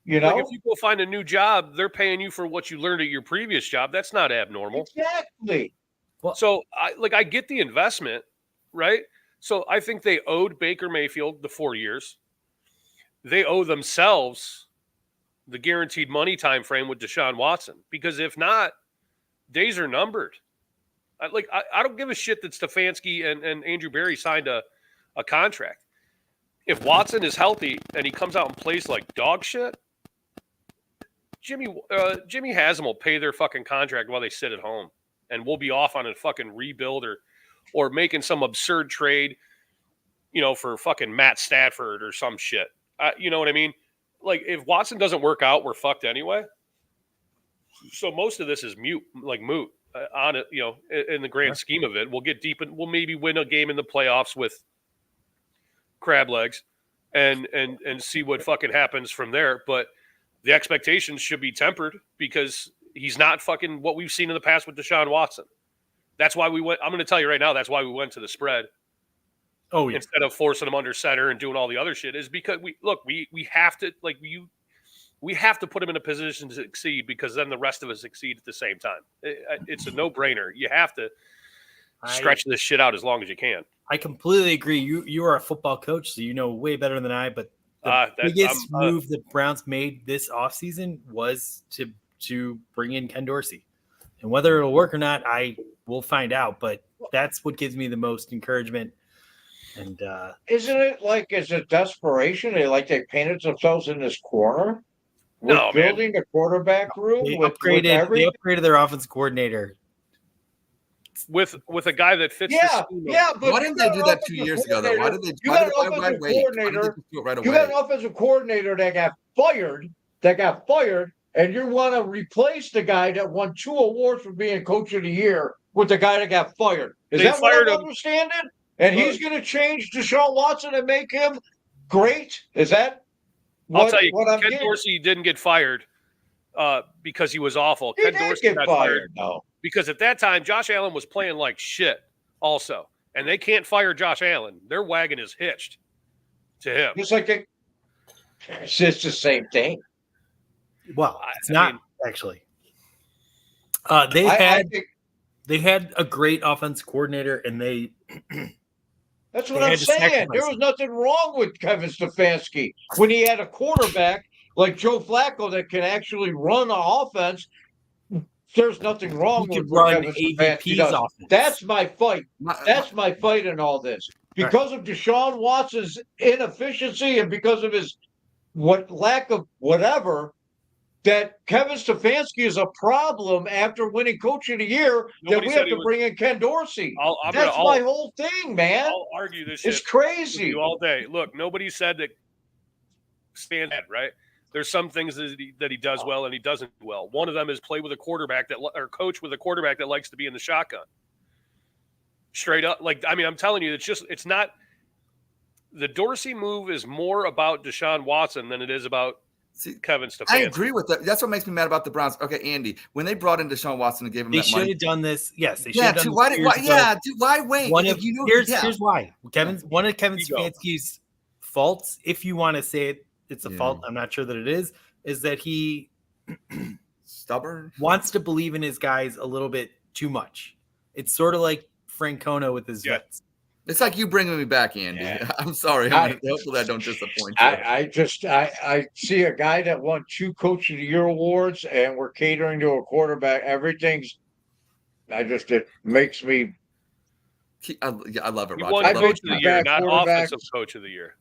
if you go find a new job, they're paying you for what you learned at your previous job. That's not abnormal. Exactly. So I get the investment, right? So I think they owed Baker Mayfield the 4 years. They owe themselves the guaranteed money time frame with Deshaun Watson, because if not, days are numbered. I don't give a shit that Stefanski and Andrew Berry signed a contract. If Watson is healthy and he comes out and plays like dog shit, Jimmy Haslam will pay their fucking contract while they sit at home, and we'll be off on a fucking rebuild or making some absurd trade, for fucking Matt Stafford or some shit. You know what I mean? Like, if Watson doesn't work out, we're fucked anyway. So most of this is moot. On it, in the grand scheme of it. We'll get deep and we'll maybe win a game in the playoffs with crab legs and see what fucking happens from there. But the expectations should be tempered, because he's not fucking what we've seen in the past with Deshaun Watson. That's why we went. I'm going to tell you right now, that's why we went to the spread. Oh, yeah. Instead of forcing him under center and doing all the other shit, is because we have to we have to put him in a position to succeed, because then the rest of us succeed at the same time. It's a no-brainer. You have to stretch this shit out as long as you can. I completely agree. You are a football coach, so you know way better than I. But the biggest move the Browns made this offseason was to bring in Ken Dorsey. And whether it'll work or not, I will find out. But that's what gives me the most encouragement. And isn't it like it's a desperation? They painted themselves in this corner. No, building a quarterback room. They upgraded their offensive coordinator with a guy that fits. Yeah. But why didn't they do that 2 years ago? Though, why did they? You got an offensive coordinator. You got an offensive coordinator that got fired, and you want to replace the guy that won 2 awards for being coach of the year with the guy that got fired. Is that what I'm understanding? And he's going to change Deshaun Watson and make him great? Is that I'll tell you, Ken Dorsey didn't get fired because he was awful. Ken Dorsey got fired because at that time, Josh Allen was playing like shit also. And they can't fire Josh Allen. Their wagon is hitched to him. It's just the same thing. Well, it's not actually. They had a great offensive coordinator, and that's what I'm saying. There was nothing wrong with Kevin Stefanski when he had a quarterback like Joe Flacco that can actually run an offense. There's nothing wrong with what Kevin Stefanski does. Offense. That's my fight. That's my fight in all this. Because of Deshaun Watson's inefficiency and because of his lack of whatever, that Kevin Stefanski is a problem after winning Coach of the Year. That we have to bring in Ken Dorsey. That's my whole thing, man. I'll argue this shit. It's crazy all day. Look, nobody said that. Stand that right. There's some things that he does well and he doesn't do well. One of them is play with a quarterback or coach with a quarterback that likes to be in the shotgun. Straight up, I'm telling you, it's not. The Dorsey move is more about Deshaun Watson than it is about Kevin Stefanski. I agree with that. That's what makes me mad about the Browns. Okay, Andy, when they brought in Deshaun Watson and gave him that money, they should have done this. Yes, they should yeah. have done Why wait? Here's why. One of Kevin Stefanski's faults, if you want to say it's a fault, I'm not sure that it is that he stubborn wants to believe in his guys a little bit too much. It's sort of like Francona with his vets. It's like you bringing me back, Andy. Yeah. I'm sorry. Hopefully I don't disappoint you. I see a guy that won 2 Coach of the Year awards, and we're catering to a quarterback. It makes me. I love it, He Roger. won I love Coach it. of the Year, back not quarterbacks. Offensive Coach of the Year.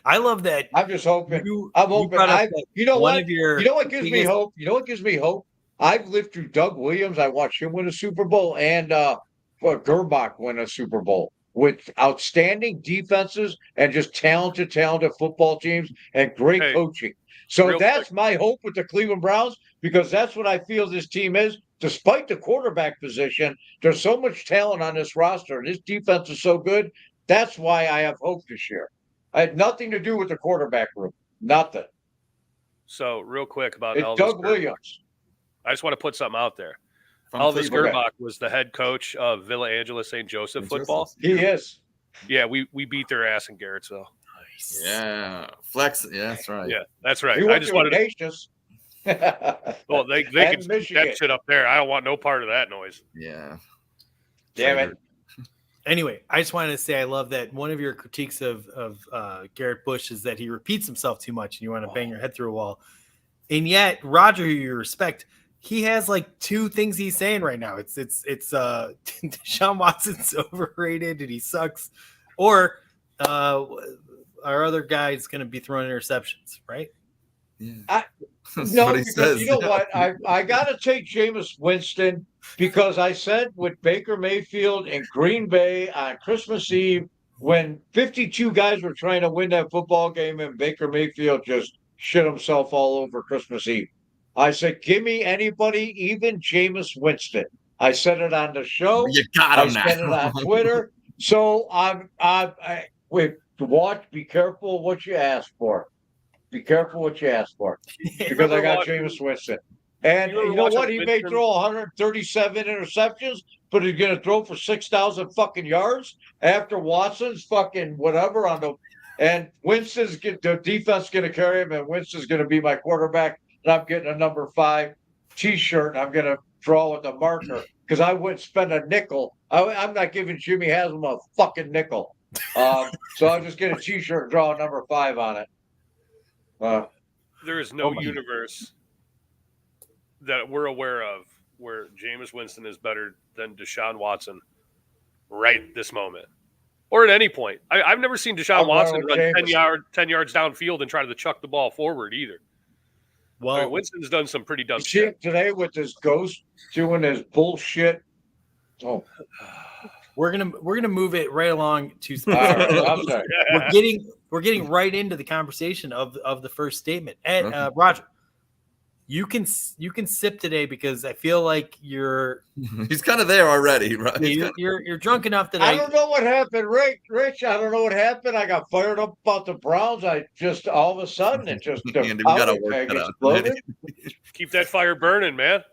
I love that. I'm just hoping. You brought up I. that You know one what? of your You know what gives me biggest- hope? You know what gives me hope? I've lived through Doug Williams. I watched him win a Super Bowl, and Gerbach win a Super Bowl with outstanding defenses and just talented football teams and great Hey, coaching. So real that's quick. my hope with the Cleveland Browns, because that's what I feel this team is. Despite the quarterback position, there's so much talent on this roster, and this defense is so good. That's why I have hope this year. I had nothing to do with the quarterback room. Nothing. So real quick about It's Elvis Doug Gerbach. Williams. I just want to put something out there. From Elvis Cleveland. Gerbach was the head coach of Villa Angela St. Joseph football. He is. Yeah, we beat their ass in Garrettsville. Nice. Yeah. Flex. Yeah, that's right. Yeah, that's right. He I went just to wanted to. Ignatius. Well, they And can keep Michigan. that shit up there. I don't want no part of that noise. Yeah. Damn it. Anyway, I just wanted to say I love that one of your critiques of Garrett Bush is that he repeats himself too much and you want to bang your head through a wall. And yet, Roger, who you respect, he has like 2 things he's saying right now. It's Deshaun Watson's overrated and he sucks, or our other guy's going to be throwing interceptions, right? Yeah. That's No, what he because says. you know what? I got to take Jameis Winston, because I said with Baker Mayfield in Green Bay on Christmas Eve, when 52 guys were trying to win that football game and Baker Mayfield just shit himself all over Christmas Eve. I said, give me anybody, even Jameis Winston. I said it on the show. You got I him said it now. on Twitter. So be careful what you ask for. Be careful what you ask for, because I got Jameis Winston. And You ever you know watch what? a He may Winston- throw 137 interceptions, but he's going to throw for 6,000 fucking yards after Watson's fucking whatever on the. And the defense going to carry him, and Winston's going to be my quarterback. And I'm getting a number 5 T-shirt, and I'm going to draw with a marker, because I wouldn't spend a nickel. I'm not giving Jimmy Haslam a fucking nickel. So I'll just get a T-shirt and draw a number 5 on it. There is no universe that we're aware of where Jameis Winston is better than Deshaun Watson right this moment, or at any point. I've never seen Deshaun I'm Watson going run with 10 yards downfield and try to chuck the ball forward either. Well, I mean, Winston's done some pretty dumb You see shit. it today with this ghost doing his bullshit. Oh, we're gonna move it right along to all right, I'm sorry. we're getting right into the conversation of the first statement. And Roger, you can sip today, because I feel like He's kind of there already, right? you're drunk enough that I don't know what happened, Rich. I don't know what happened. I got fired up about the Browns. I just all of a sudden it just Andy, we gotta powder work keg that out. exploded. Keep that fire burning, man.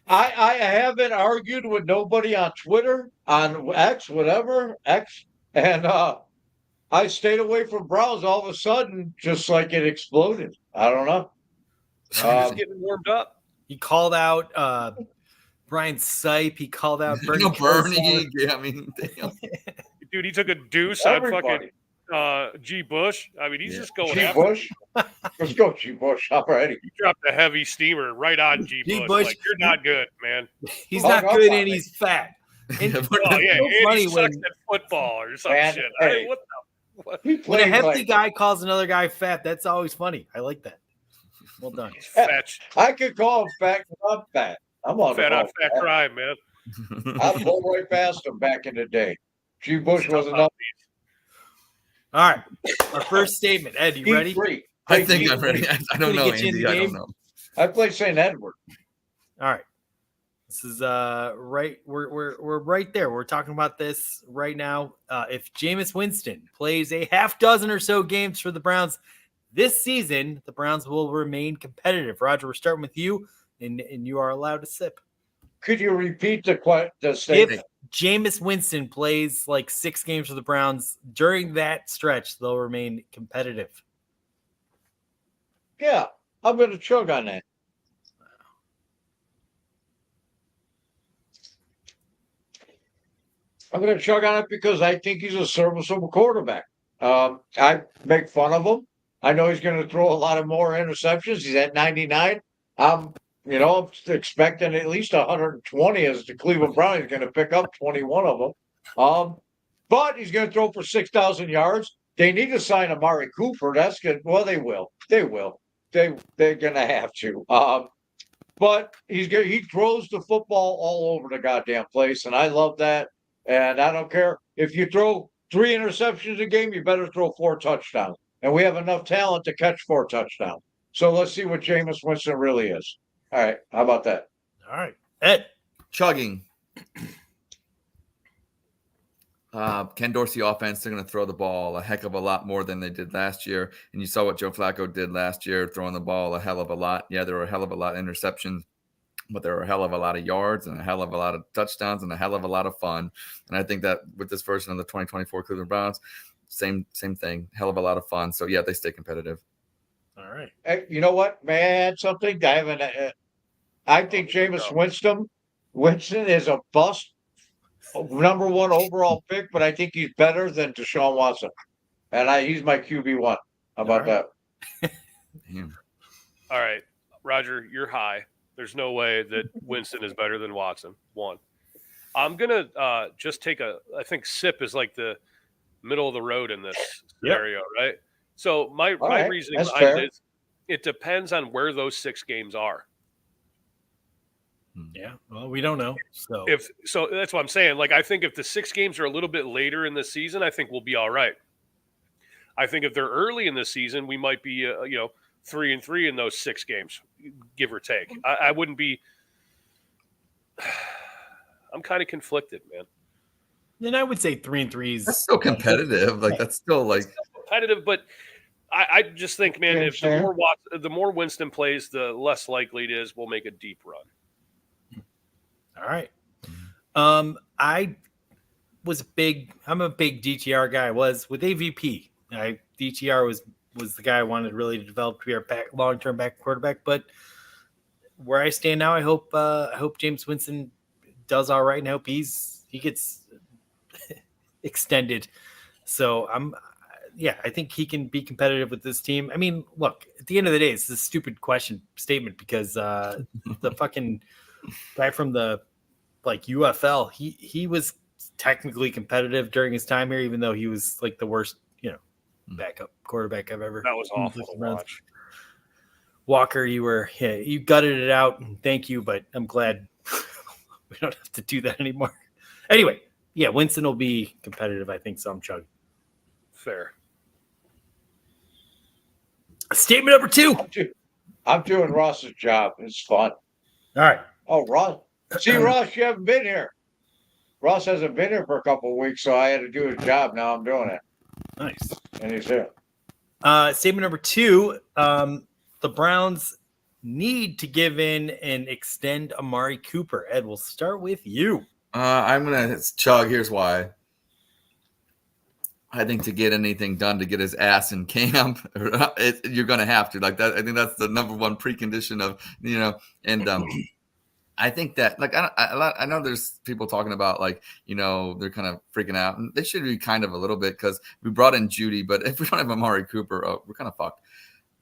I haven't argued with nobody on Twitter, on X, whatever X, and I stayed away from Browns. All of a sudden, just like it exploded. I don't know. Just getting warmed up. he called out Brian Sipe. He called out Bernie. Bernie. Yeah, I mean, damn. Dude, he took a deuce on Everybody. fucking G. Bush. I mean, he's just going G. after. Bush. Let's go, G. Bush. Alrighty. He dropped a heavy steamer right on G. G. Bush. Bush. Like, you're not good, man. He's Hung not up good on and me. he's fat. And Yeah, Oh yeah, so and funny he sucks when- at football or some Man, shit. hey. What He when a played hefty like, guy calls another guy fat, that's always funny. I like that. Well done. the fat, I could call him fat because I'm fat. I'm on fat the on fat crime, man. I pulled right past him back in the day. G. Bush wasn't up. All right. Our first statement. Ed, you ready? Free. I think I'm ready. I don't know, Gonna get you in Andy. the I don't game? know. I played St. Edward. All right. This is right. We're right there. We're talking about this right now. If Jameis Winston plays a half dozen or so games for the Browns this season, the Browns will remain competitive. Roger, we're starting with you, and you are allowed to sip. Could you repeat the statement? If Jameis Winston plays like 6 games for the Browns during that stretch, they'll remain competitive. Yeah, I'm going to chug on that. I'm going to chug on it because I think he's a serviceable quarterback. I make fun of him. I know he's going to throw a lot of more interceptions. He's at 99. I'm expecting at least 120 as the Cleveland Browns going to pick up 21 of them. But he's going to throw for 6,000 yards. They need to sign Amari Cooper. That's good. Well, they will. They will. They're going to have to. But he throws the football all over the goddamn place, and I love that. And I don't care if you throw 3 interceptions a game, you better throw 4 touchdowns. And we have enough talent to catch 4 touchdowns. So let's see what Jameis Winston really is. All right, how about that? All right, Ed. Chugging. Ken Dorsey offense, they're going to throw the ball a heck of a lot more than they did last year. And you saw what Joe Flacco did last year, throwing the ball a hell of a lot. Yeah, there were a hell of a lot of interceptions, but there were a hell of a lot of yards and a hell of a lot of touchdowns and a hell of a lot of fun. And I think that with this version of the 2024 Cleveland Browns, same thing, hell of a lot of fun. So, yeah, they stay competitive. All right. Hey, you know what? May I add something? I think Jameis Winston is a bust. Number 1 overall pick, but I think he's better than Deshaun Watson. And he's my QB1. How about that? All right, Roger, you're high. There's no way that Winston is better than Watson. 1. I'm going to just take I think SIP is like the middle of the road in this scenario, right? So my reasoning behind it depends on where those 6 games are. Yeah, well, we don't know. So that's what I'm saying. Like, I think if the 6 games are a little bit later in the season, I think we'll be all right. I think if they're early in the season, we might be 3-3 in those 6 games, give or take. I wouldn't be. I'm kind of conflicted, man. Then I would say 3-3 is that's still competitive. Like that's still competitive, but I just think, man, if the more Winston plays, the less likely it is we'll make a deep run. All right. I'm a big DTR guy. I was with AVP. DTR was the guy I wanted really to develop to be our long-term back quarterback. But where I stand now, I hope Jameis Winston does all right, and I hope he gets extended. So I think he can be competitive with this team. I mean, look, at the end of the day, it's a stupid statement because the fucking guy from the UFL, he was technically competitive during his time here, even though he was like the worst, backup quarterback I've ever. That was awful to watch. Walker, you gutted it out, and thank you, but I'm glad we don't have to do that anymore. Anyway, yeah, Winston will be competitive, I think. So I'm chugging. Fair. Statement number 2. I'm doing Ross's job. It's fun. All right. Oh, Ross. See, Ross, you haven't been here. Ross hasn't been here for a couple of weeks, so I had to do his job. Now I'm doing it. Nice. And he's here. Statement number 2. The Browns need to give in and extend Amari Cooper. Ed, we'll start with you. I'm going to chug. Here's why. I think to get anything done to get his ass in camp, you're going to have to like that. I think that's the number 1 precondition of, and I think that I know there's people talking about they're kind of freaking out, and they should be kind of a little bit because we brought in Judy, but if we don't have Amari Cooper, we're kind of fucked.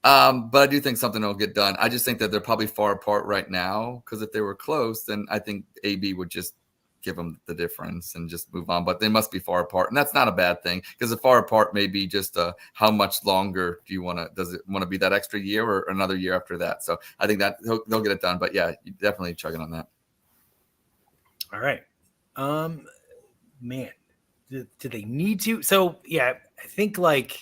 But I do think something will get done. I just think that they're probably far apart right now because if they were close, then I think AB would just give them the difference and just move on. But they must be far apart, and that's not a bad thing because the far apart may be just how much longer does it want to be that extra year or another year after that? So I think that they'll get it done. But yeah, definitely chugging on that. All right, man, do they need to? So yeah, I think I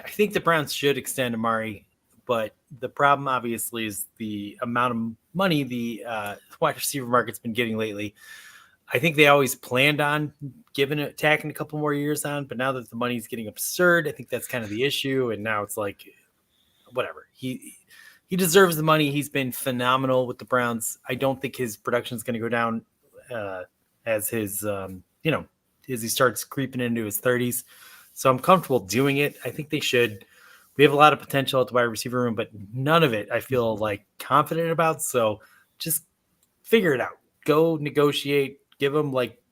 think the Browns should extend Amari, but the problem obviously is the amount of money the wide receiver market's been getting lately. I think they always planned on tacking a couple more years on, but now that the money's getting absurd, I think that's kind of the issue. And now it's like, whatever. He deserves the money. He's been phenomenal with the Browns. I don't think his production is going to go down as his, as he starts creeping into his 30s. So I'm comfortable doing it. I think they should. We have a lot of potential at the wide receiver room, but none of it I feel confident about. So just figure it out. Go negotiate. Give them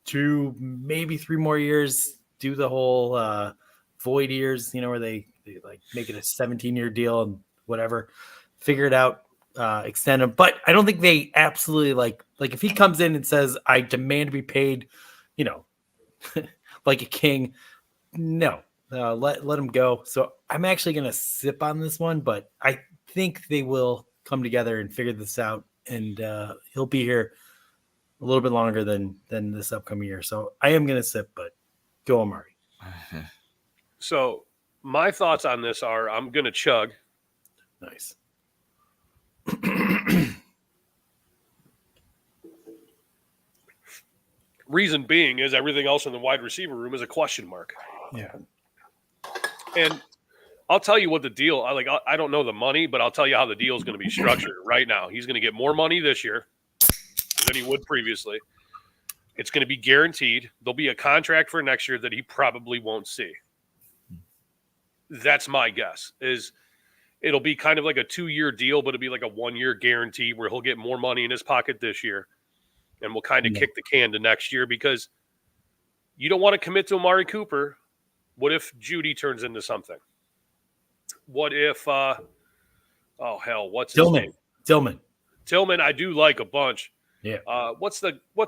2, maybe 3 more years, do the whole void years, where they like make it a 17-year deal and whatever, figure it out, extend him. But I don't think they absolutely like if he comes in and says, I demand to be paid, like a king, no, let him go. So I'm actually going to sip on this one, but I think they will come together and figure this out, and he'll be here a little bit longer than this upcoming year. So I am going to sip, but go Amari. So my thoughts on this are I'm going to chug. Nice. Reason being is everything else in the wide receiver room is a question mark. Yeah. And I'll tell you what the deal, I don't know the money, but I'll tell you how the deal is going to be structured right now. He's going to get more money this year than he would previously. It's going to be guaranteed. There'll be a contract for next year that he probably won't see. That's my guess, is it'll be kind of like a 2-year deal, but it'll be like a 1-year guarantee where he'll get more money in his pocket this year. And we'll kind of kick the can to next year, because you don't want to commit to Amari Cooper. What if Judy turns into something? What if, what's his name? Tillman, I do like a bunch. Yeah. What's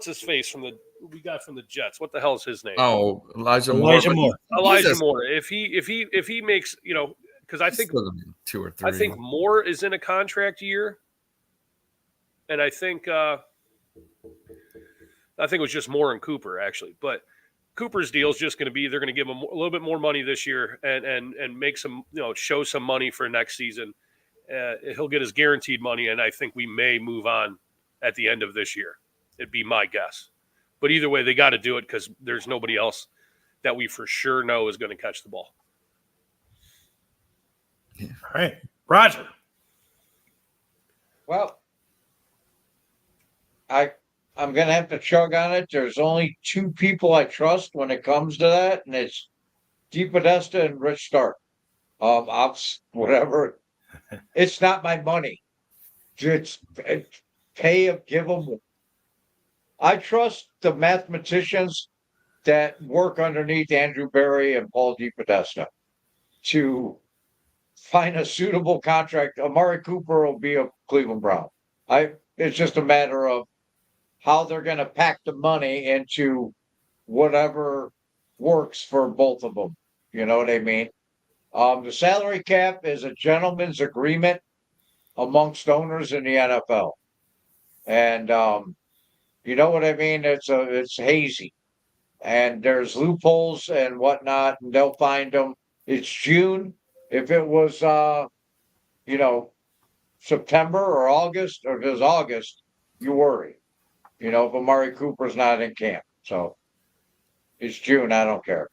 his face we got from the Jets? What the hell is his name? Oh, Elijah Moore. Elijah Moore. If he makes, because I think 2 or 3. I think Moore is in a contract year, and I think it was just Moore and Cooper actually, but Cooper's deal is just going to be they're going to give him a little bit more money this year and make some show some money for next season. He'll get his guaranteed money, and I think we may move on at the end of this year. It'd be my guess. But either way, they got to do it because there's nobody else that we for sure know is going to catch the ball. Yeah. All right, Roger. Well, I'm going to have to chug on it. There's only 2 people I trust when it comes to that, and it's DePodesta and Rich Stark. Whatever. It's not my money. It's give them. I trust the mathematicians that work underneath Andrew Berry and Paul DePodesta to find a suitable contract. Amari Cooper will be a Cleveland Brown. It's just a matter of how they're going to pack the money into whatever works for both of them. You know what I mean? The salary cap is a gentleman's agreement amongst owners in the NFL. And you know what I mean? It's hazy. And there's loopholes and whatnot, and they'll find them. It's June. If it was, September or August, or if it was August, you worry. If Amari Cooper's not in camp. So it's June. I don't care.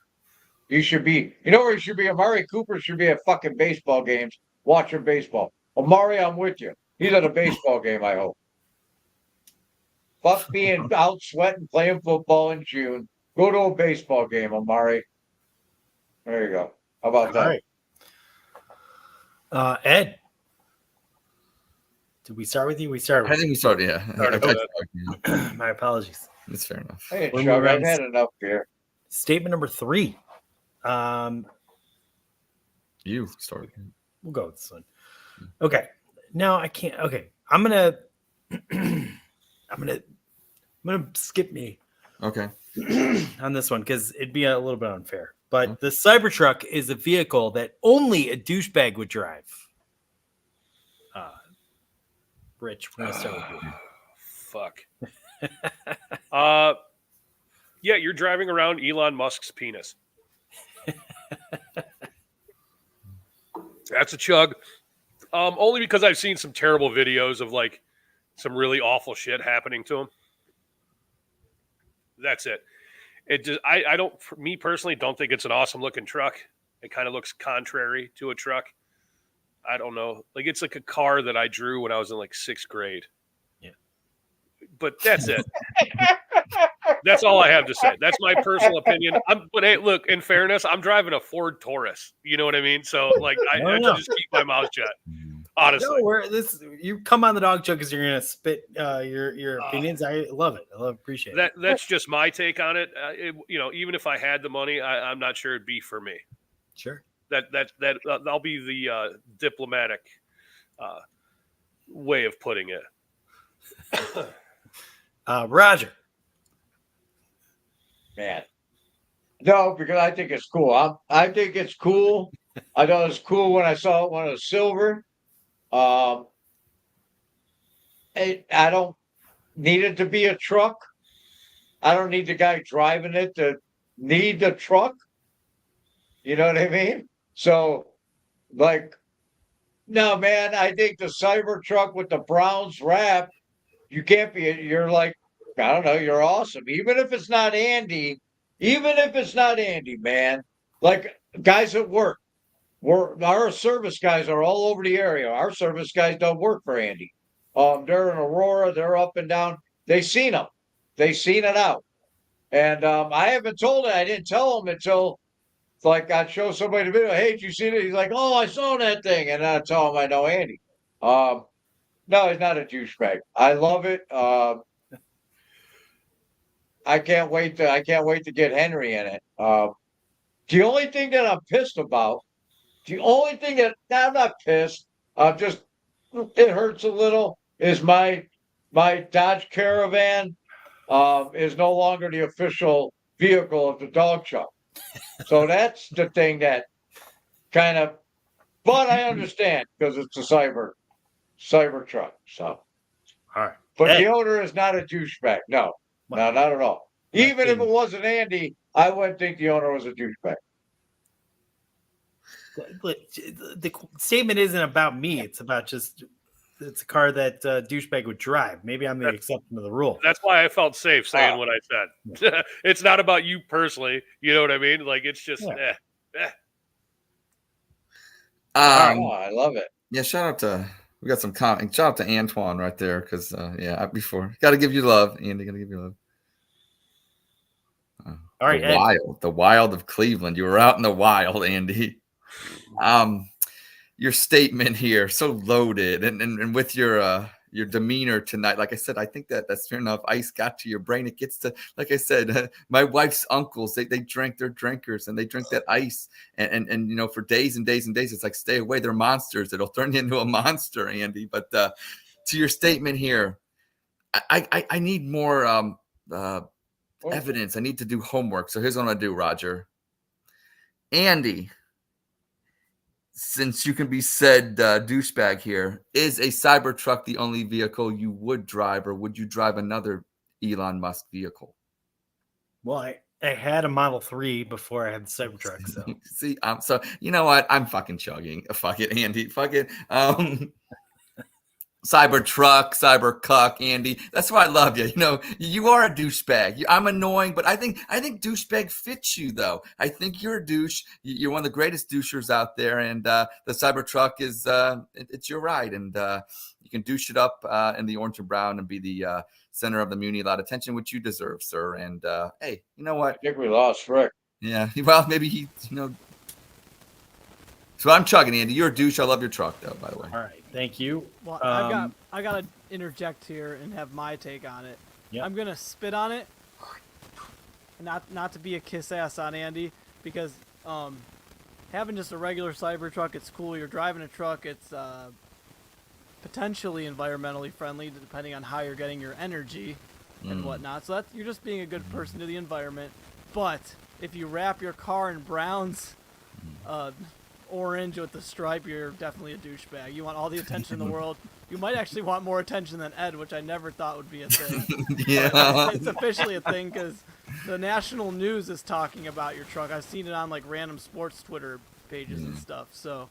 You should be, where you should be? Amari Cooper should be at fucking baseball games watching baseball. Amari, I'm with you. He's at a baseball game, I hope. Fuck being out sweating, playing football in June. Go to a baseball game, Amari. There you go. How about that? All right. Ed. Did we start with you? I think we started, yeah. My apologies. That's fair enough. Hey, Chug, I've had enough beer. Statement number 3. You started. We'll go with this one. Okay. No, I can't. Okay. I'm gonna skip me. Okay. On this one, because it'd be a little bit unfair. But the Cyber-CHUG is a vehicle that only a douchebag would drive. Rich, we're gonna start with you. Fuck. Yeah, you're driving around Elon Musk's penis. That's a chug. Only because I've seen some terrible videos of some really awful shit happening to him. That's it. I don't, for me personally, don't think it's an awesome looking truck. It kind of looks contrary to a truck. I don't know. It's like a car that I drew when I was in 6th grade. Yeah. But that's it. That's all I have to say. That's my personal opinion. But hey, look, in fairness, I'm driving a Ford Taurus. You know what I mean? So I should just keep my mouth shut. Honestly, you come on the Dog Chug because you're gonna spit your opinions. I love it. Appreciate it. that's just my take on it. Even if I had the money, I'm not sure it'd be for me. Sure. That'll be the diplomatic way of putting it. Roger. Man. No, because I think it's cool. I think it's cool. I thought it was cool when I saw it when it was silver. I don't need it to be a truck. I don't need the guy driving it to need the truck. You know what I mean? So, like, no, man, I think the Cyber-Truck with the Browns wrap, you're like, I don't know, you're awesome. Even if it's not Andy, man, like guys at work, our service guys are all over the area. Our service guys don't work for Andy. They're in Aurora, they're up and down. They seen them. They seen it out. And I haven't told it. I didn't tell him until like I'd show somebody the video. Hey, did you see it? He's like, oh, I saw that thing. And I tell him I know Andy. No, he's not a douchebag. I love it. I can't wait to get Henry in it. The only thing that I'm pissed about, I'm not pissed. Just it hurts a little. Is my Dodge Caravan is no longer the official vehicle of the Dawg Chug. So that's the thing that kind of, but I understand because it's a Cyber-Truck. So, All right. but Hey. the owner is not a douchebag. No, not at all. Even if it wasn't Andy, I wouldn't think the owner was a douchebag. The statement isn't about me. It's about just it's a car that douchebag would drive. Maybe I'm the exception to the rule. That's why I felt safe saying what I said. It's not about you personally. You know what I mean? Like it's just. I love it. Yeah, shout out to we got some comment. Shout out to Antoine right there because before got to give you love, Andy. Got to give you love. All right, the wild of Cleveland. You were out in the wild, Andy. Your statement here so loaded, and with your demeanor tonight, like I said, I think that's fair enough. Ice got to your brain. It gets to, like I said, my wife's uncles. They drink. They're drinkers, and they drink that ice, and for days and days and days. It's like stay away. They're monsters. It'll turn you into a monster, Andy. But to your statement here, I need more evidence. I need to do homework. So here's what I'm gonna do, Roger. Andy, since you can be said douchebag here, is a Cyber-Truck the only vehicle you would drive, or would you drive another Elon Musk vehicle? Well, I had a Model 3 before I had the Cyber-Truck. So see, so you know what? I'm fucking chugging. Fuck it, Andy. Fuck it. Cyber-Truck, Cyber-Cuck, Andy. That's why I love you. You are a douchebag. I'm annoying, but I think douchebag fits you, though. I think you're a douche. You're one of the greatest douchers out there, and the Cyber-Truck is it's your ride, and you can douche it up in the orange and brown and be the center of the Muni. A lot of attention, which you deserve, sir. And hey, you know what? I think we lost Rick. Yeah. Well, maybe he. So I'm chugging, Andy. You're a douche. I love your truck, though, by the way. all right, thank you. Well, I gotta interject here and have my take on it. Yep. I'm gonna spit on it, not to be a kiss ass on Andy, because having just a regular Cyber-Truck, it's cool. You're driving a truck. It's potentially environmentally friendly, depending on how you're getting your energy and whatnot. So you're just being a good person to the environment. But if you wrap your car in Brown's orange with the stripe, you're definitely a douchebag. You want all the attention in the world. You might actually want more attention than Ed, which I never thought would be a thing. Yeah. It's officially a thing because the national news is talking about your truck. I've seen it on like random sports Twitter pages and stuff. So,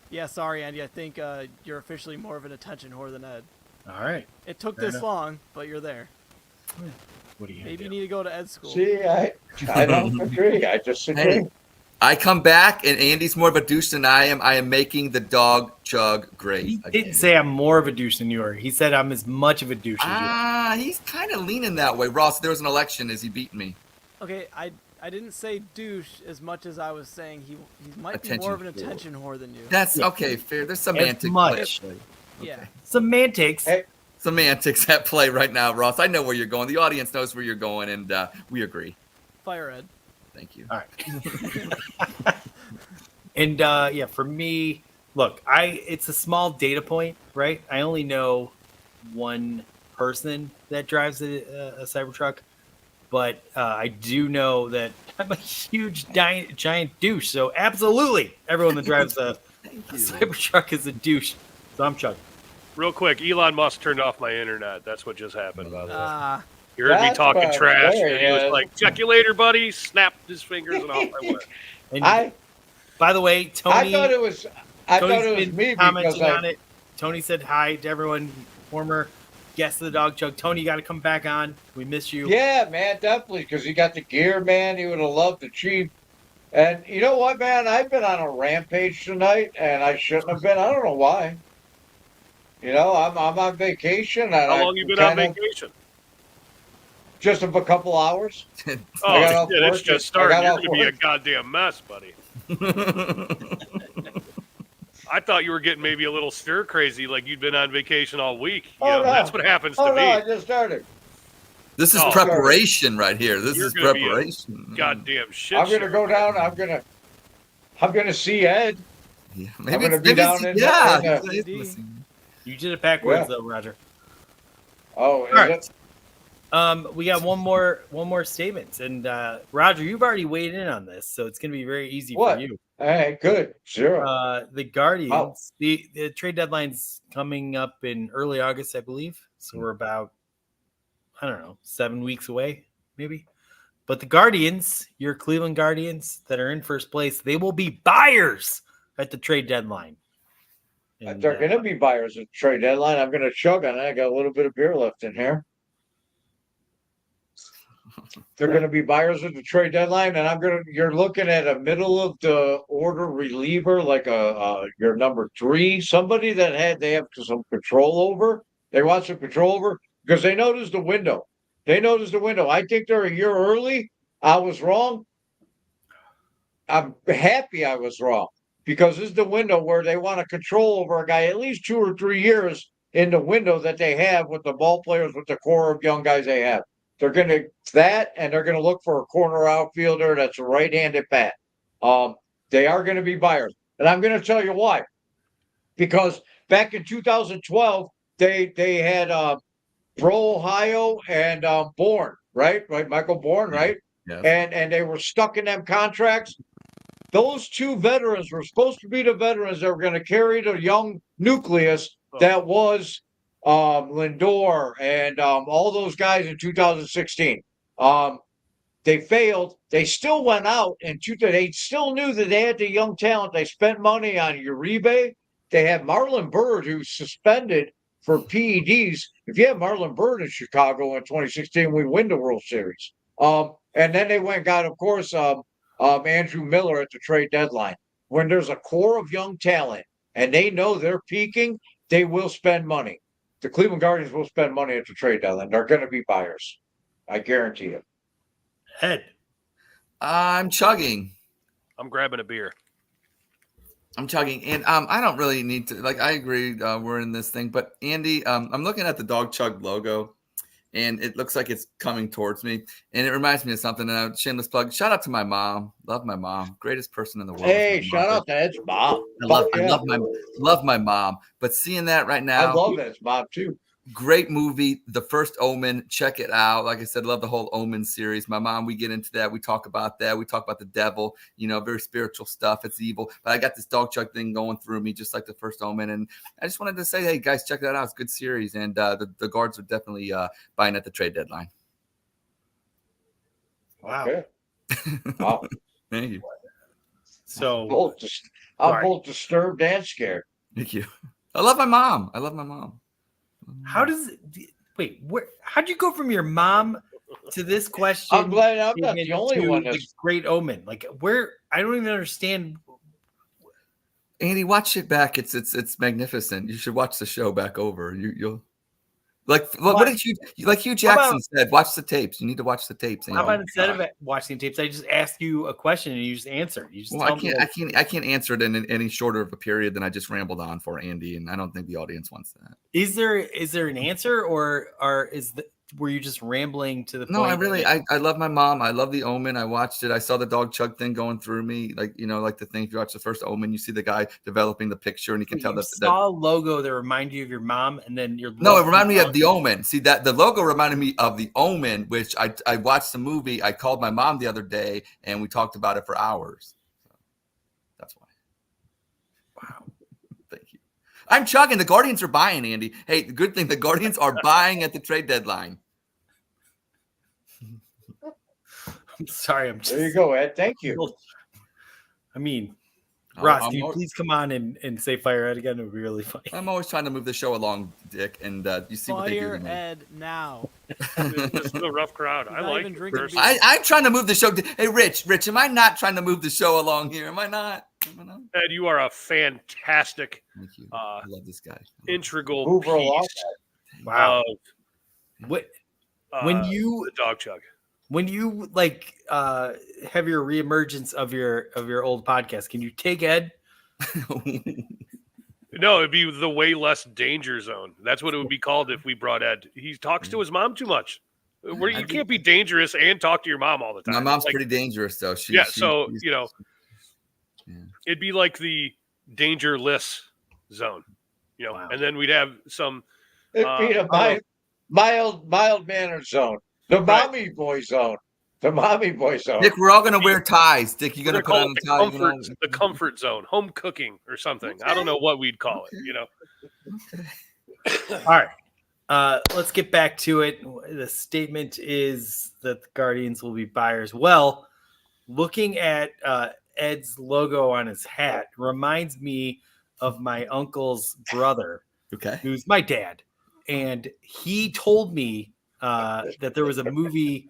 yeah, sorry, Andy. I think you're officially more of an attention whore than Ed. All right. It took this long, but you're there. What do you? Maybe you need to go to Ed's school. See, I don't agree. I disagree. Hey, I come back, and Andy's more of a douche than I am. I am making the Dawg Chug great. He didn't say I'm more of a douche than you are. He said I'm as much of a douche as you are. He's kind of leaning that way. Ross, there was an election. Is he beating me? Okay, I didn't say douche as much as I was saying he might be Attention more of an whore. attention whore than you. That's Yeah. okay. Fair. There's As semantics. much. Yeah. Semantics. Hey, Semantics at play right now, Ross. I know where you're going. The audience knows where you're going, and we agree. Fire Ed. Thank you. All right. And yeah, for me, look, it's a small data point, right? I only know one person that drives a Cybertruck, but I do know that I'm a huge giant douche. So absolutely, everyone that drives a Cybertruck is a douche. So I'm Chug. Real quick, Elon Musk turned off my internet. That's what just happened, by the way. Ah, You heard me That's talking bad. trash, There and he he was is. like, "Check you later, buddy." Snapped his fingers and off I went. And by the way, Tony, I thought it was Tony's me been because commenting on it. Tony said hi to everyone. Former guest of the Dawg Chug. Tony, you got to come back on. We miss you. Yeah, man, definitely, because he got the gear, man. He would have loved the Chief. And you know what, man? I've been on a rampage tonight, and I shouldn't have been. I don't know why. You know, I'm on vacation, and How I long you been on kinda- vacation? Just a couple hours. Oh, got off shit, it's work just I starting. got You're off going to be a work. goddamn mess, buddy. I thought you were getting maybe a little stir crazy, like you'd been on vacation all week. You know, No. that's what happens Oh to no, me. I just started. This is Oh. preparation right here. This You're is gonna be a preparation. Goddamn shit. I'm gonna show. go down. I'm gonna see Ed. Yeah, gonna be down in the- he's listening. You did it backwards Yeah. though, Roger. Oh, is All right. it? We got one more statement, and Roger, you've already weighed in on this, so it's going to be very easy What? for you. All right, good. Zero. The Guardians, Wow. the trade deadline's coming up in early August, I believe. So we're about, I don't know, 7 weeks away, maybe. But the Guardians, your Cleveland Guardians that are in first place, they will be buyers at the trade deadline. And, They're gonna be buyers at trade deadline. I'm gonna chug on it. I got a little bit of beer left in here. They're gonna be buyers at the trade deadline, and you're looking at a middle of the order reliever, like your number 3, somebody that they have some control over. They want some control over because they noticed the window. I think they're a year early. I was wrong. I'm happy I was wrong because this is the window where they want to control over a guy at least 2 or 3 years in the window that they have with the ball players, with the core of young guys they have. They're going to and they're going to look for a corner outfielder that's a right-handed bat. They are going to be buyers, and I'm going to tell you why. Because back in 2012, they had Bro Ohio and Bourne, right? Michael Bourne, right? Yes. And they were stuck in them contracts. Those 2 veterans were supposed to be the veterans that were going to carry the young nucleus that was Lindor and all those guys in 2016. They failed. They still went out and they still knew that they had the young talent. They spent money on Uribe. They had Marlon Byrd, who's suspended for PEDs. If you have Marlon Byrd in Chicago in 2016, we win the World Series. And then they went and got, of course, Andrew Miller at the trade deadline. When there's a core of young talent and they know they're peaking, they will spend money. The Cleveland Guardians will spend money at the trade deadline. They're going to be buyers. I guarantee you. Ed, I'm chugging. I'm grabbing a beer. I'm chugging, and I don't really need to. I agree, we're in this thing, but Andy, I'm looking at the Dawg Chug logo, and it looks like it's coming towards me, and it reminds me of something. And a shameless plug. Shout out to my mom. Love my mom. Greatest person in the world. Hey, shout out to Ed's mom. I love my mom. But seeing that right now, I love Ed's mom too. Great movie, The First Omen. Check it out. Like I said, love the whole Omen series. My mom, we get into that. We talk about that. We talk about the devil, very spiritual stuff. It's evil. But I got this Dawg Chug thing going through me, just like The First Omen. And I just wanted to say, hey, guys, check that out. It's a good series. And the Guards are definitely buying at the trade deadline. wow. Okay. Wow. Thank you. So I'm both disturbed and scared. Thank you. I love my mom. how does it, wait? How'd you go from your mom to this question? I'm glad I'm not the even only to one the that's Great Omen. Where? I don't even understand. Andy, watch it back. It's magnificent. You should watch the show back over. You'll. Like what did Hugh Jackson said? Watch the tapes. You need to watch the tapes. How about instead of watching tapes, I just ask you a question and you just answer? You just well, I can't answer it in any shorter of a period than I just rambled on for, Andy, and I don't think the audience wants that. Is there an answer, or were you just rambling to the point? No, I love my mom. I love The Omen. I watched it. I saw the Dawg Chug thing going through me. Like the thing, if you watch the first Omen, you see the guy developing the picture, and you can tell that saw a logo that reminded you of your mom, and then it reminded me of The Omen. See, that the logo reminded me of The Omen, which I watched the movie. I called my mom the other day, and we talked about it for hours. So that's why. Wow. Thank you. I'm chugging. The Guardians are buying, Andy. Hey, the good thing, the Guardians are buying at the trade deadline. I'm sorry. There you go, Ed. Thank you. I mean, Ross, can you please come on and say Fire Ed again? It would be really funny. I'm always trying to move the show along, Dick, and you see what they do to me. Ed now. This is a rough crowd. I like it. I'm trying to move the show. Hey, Rich, am I not trying to move the show along here? Am I not? Ed, you are a fantastic. Thank you. I love this guy. Integral piece. Wow. When you the Dawg Chug. When you have your reemergence of your old podcast, can you take Ed? No, it'd be the way less danger zone. That's what it would be called if we brought Ed. He talks to his mom too much. You can't be dangerous and talk to your mom all the time. My mom's pretty dangerous, though. It'd be like the dangerless zone, Wow. And then we'd have some. It'd be a mild mannered zone. The mommy boy zone. The mommy boy zone. Dick, we're all going to wear ties. Dick, you're going to put on a tie. The comfort zone, home cooking or something. Okay. I don't know what we'd call it, Okay. All right. Let's get back to it. The statement is that the Guardians will be buyers. Well, looking at Ed's logo on his hat reminds me of my uncle's brother, who's my dad. And he told me that there was a movie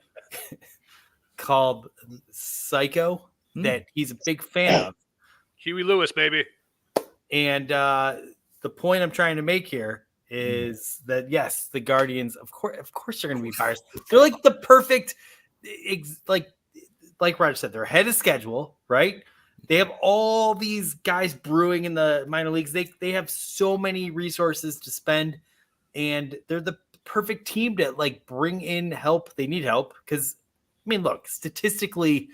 called Psycho that he's a big fan of. Huey Lewis, baby. And the point I'm trying to make here is that yes, the Guardians, of course, they're going to be buyers. They're like the perfect, like Roger said, they're ahead of schedule, right? They have all these guys brewing in the minor leagues. They have so many resources to spend, and they're the perfect team to bring in help. They need help because, I mean, look, statistically,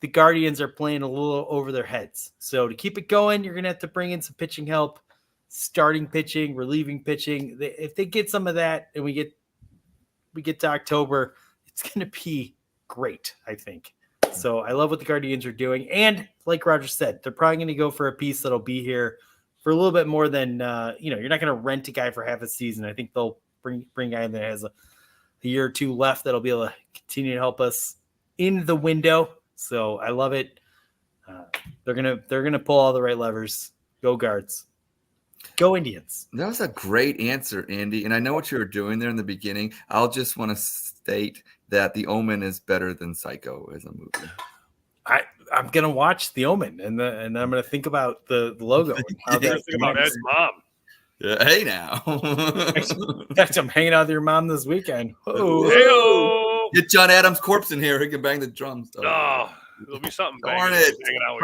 the Guardians are playing a little over their heads. So to keep it going, you're going to have to bring in some pitching help, starting pitching, relieving pitching. If they get some of that and we get to October, it's going to be great, I think. So I love what the Guardians are doing. And like Roger said, they're probably going to go for a piece that'll be here for a little bit more than, you're not going to rent a guy for half a season. I think they'll bring a guy that has a year or two left that'll be able to continue to help us in the window. So I love it. They're gonna pull all the right levers. Go Guards. Go Indians. That was a great answer, Andy. And I know what you were doing there in the beginning. I'll just want to state that The Omen is better than Psycho as a movie. I'm gonna watch The Omen and I'm gonna think about the logo. And how think about Ed's mom. Yeah, hey now. In fact, I'm hanging out with your mom this weekend. Oh. Get John Adams' corpse in here. He can bang the drums. Oh, there'll be something. Darn it.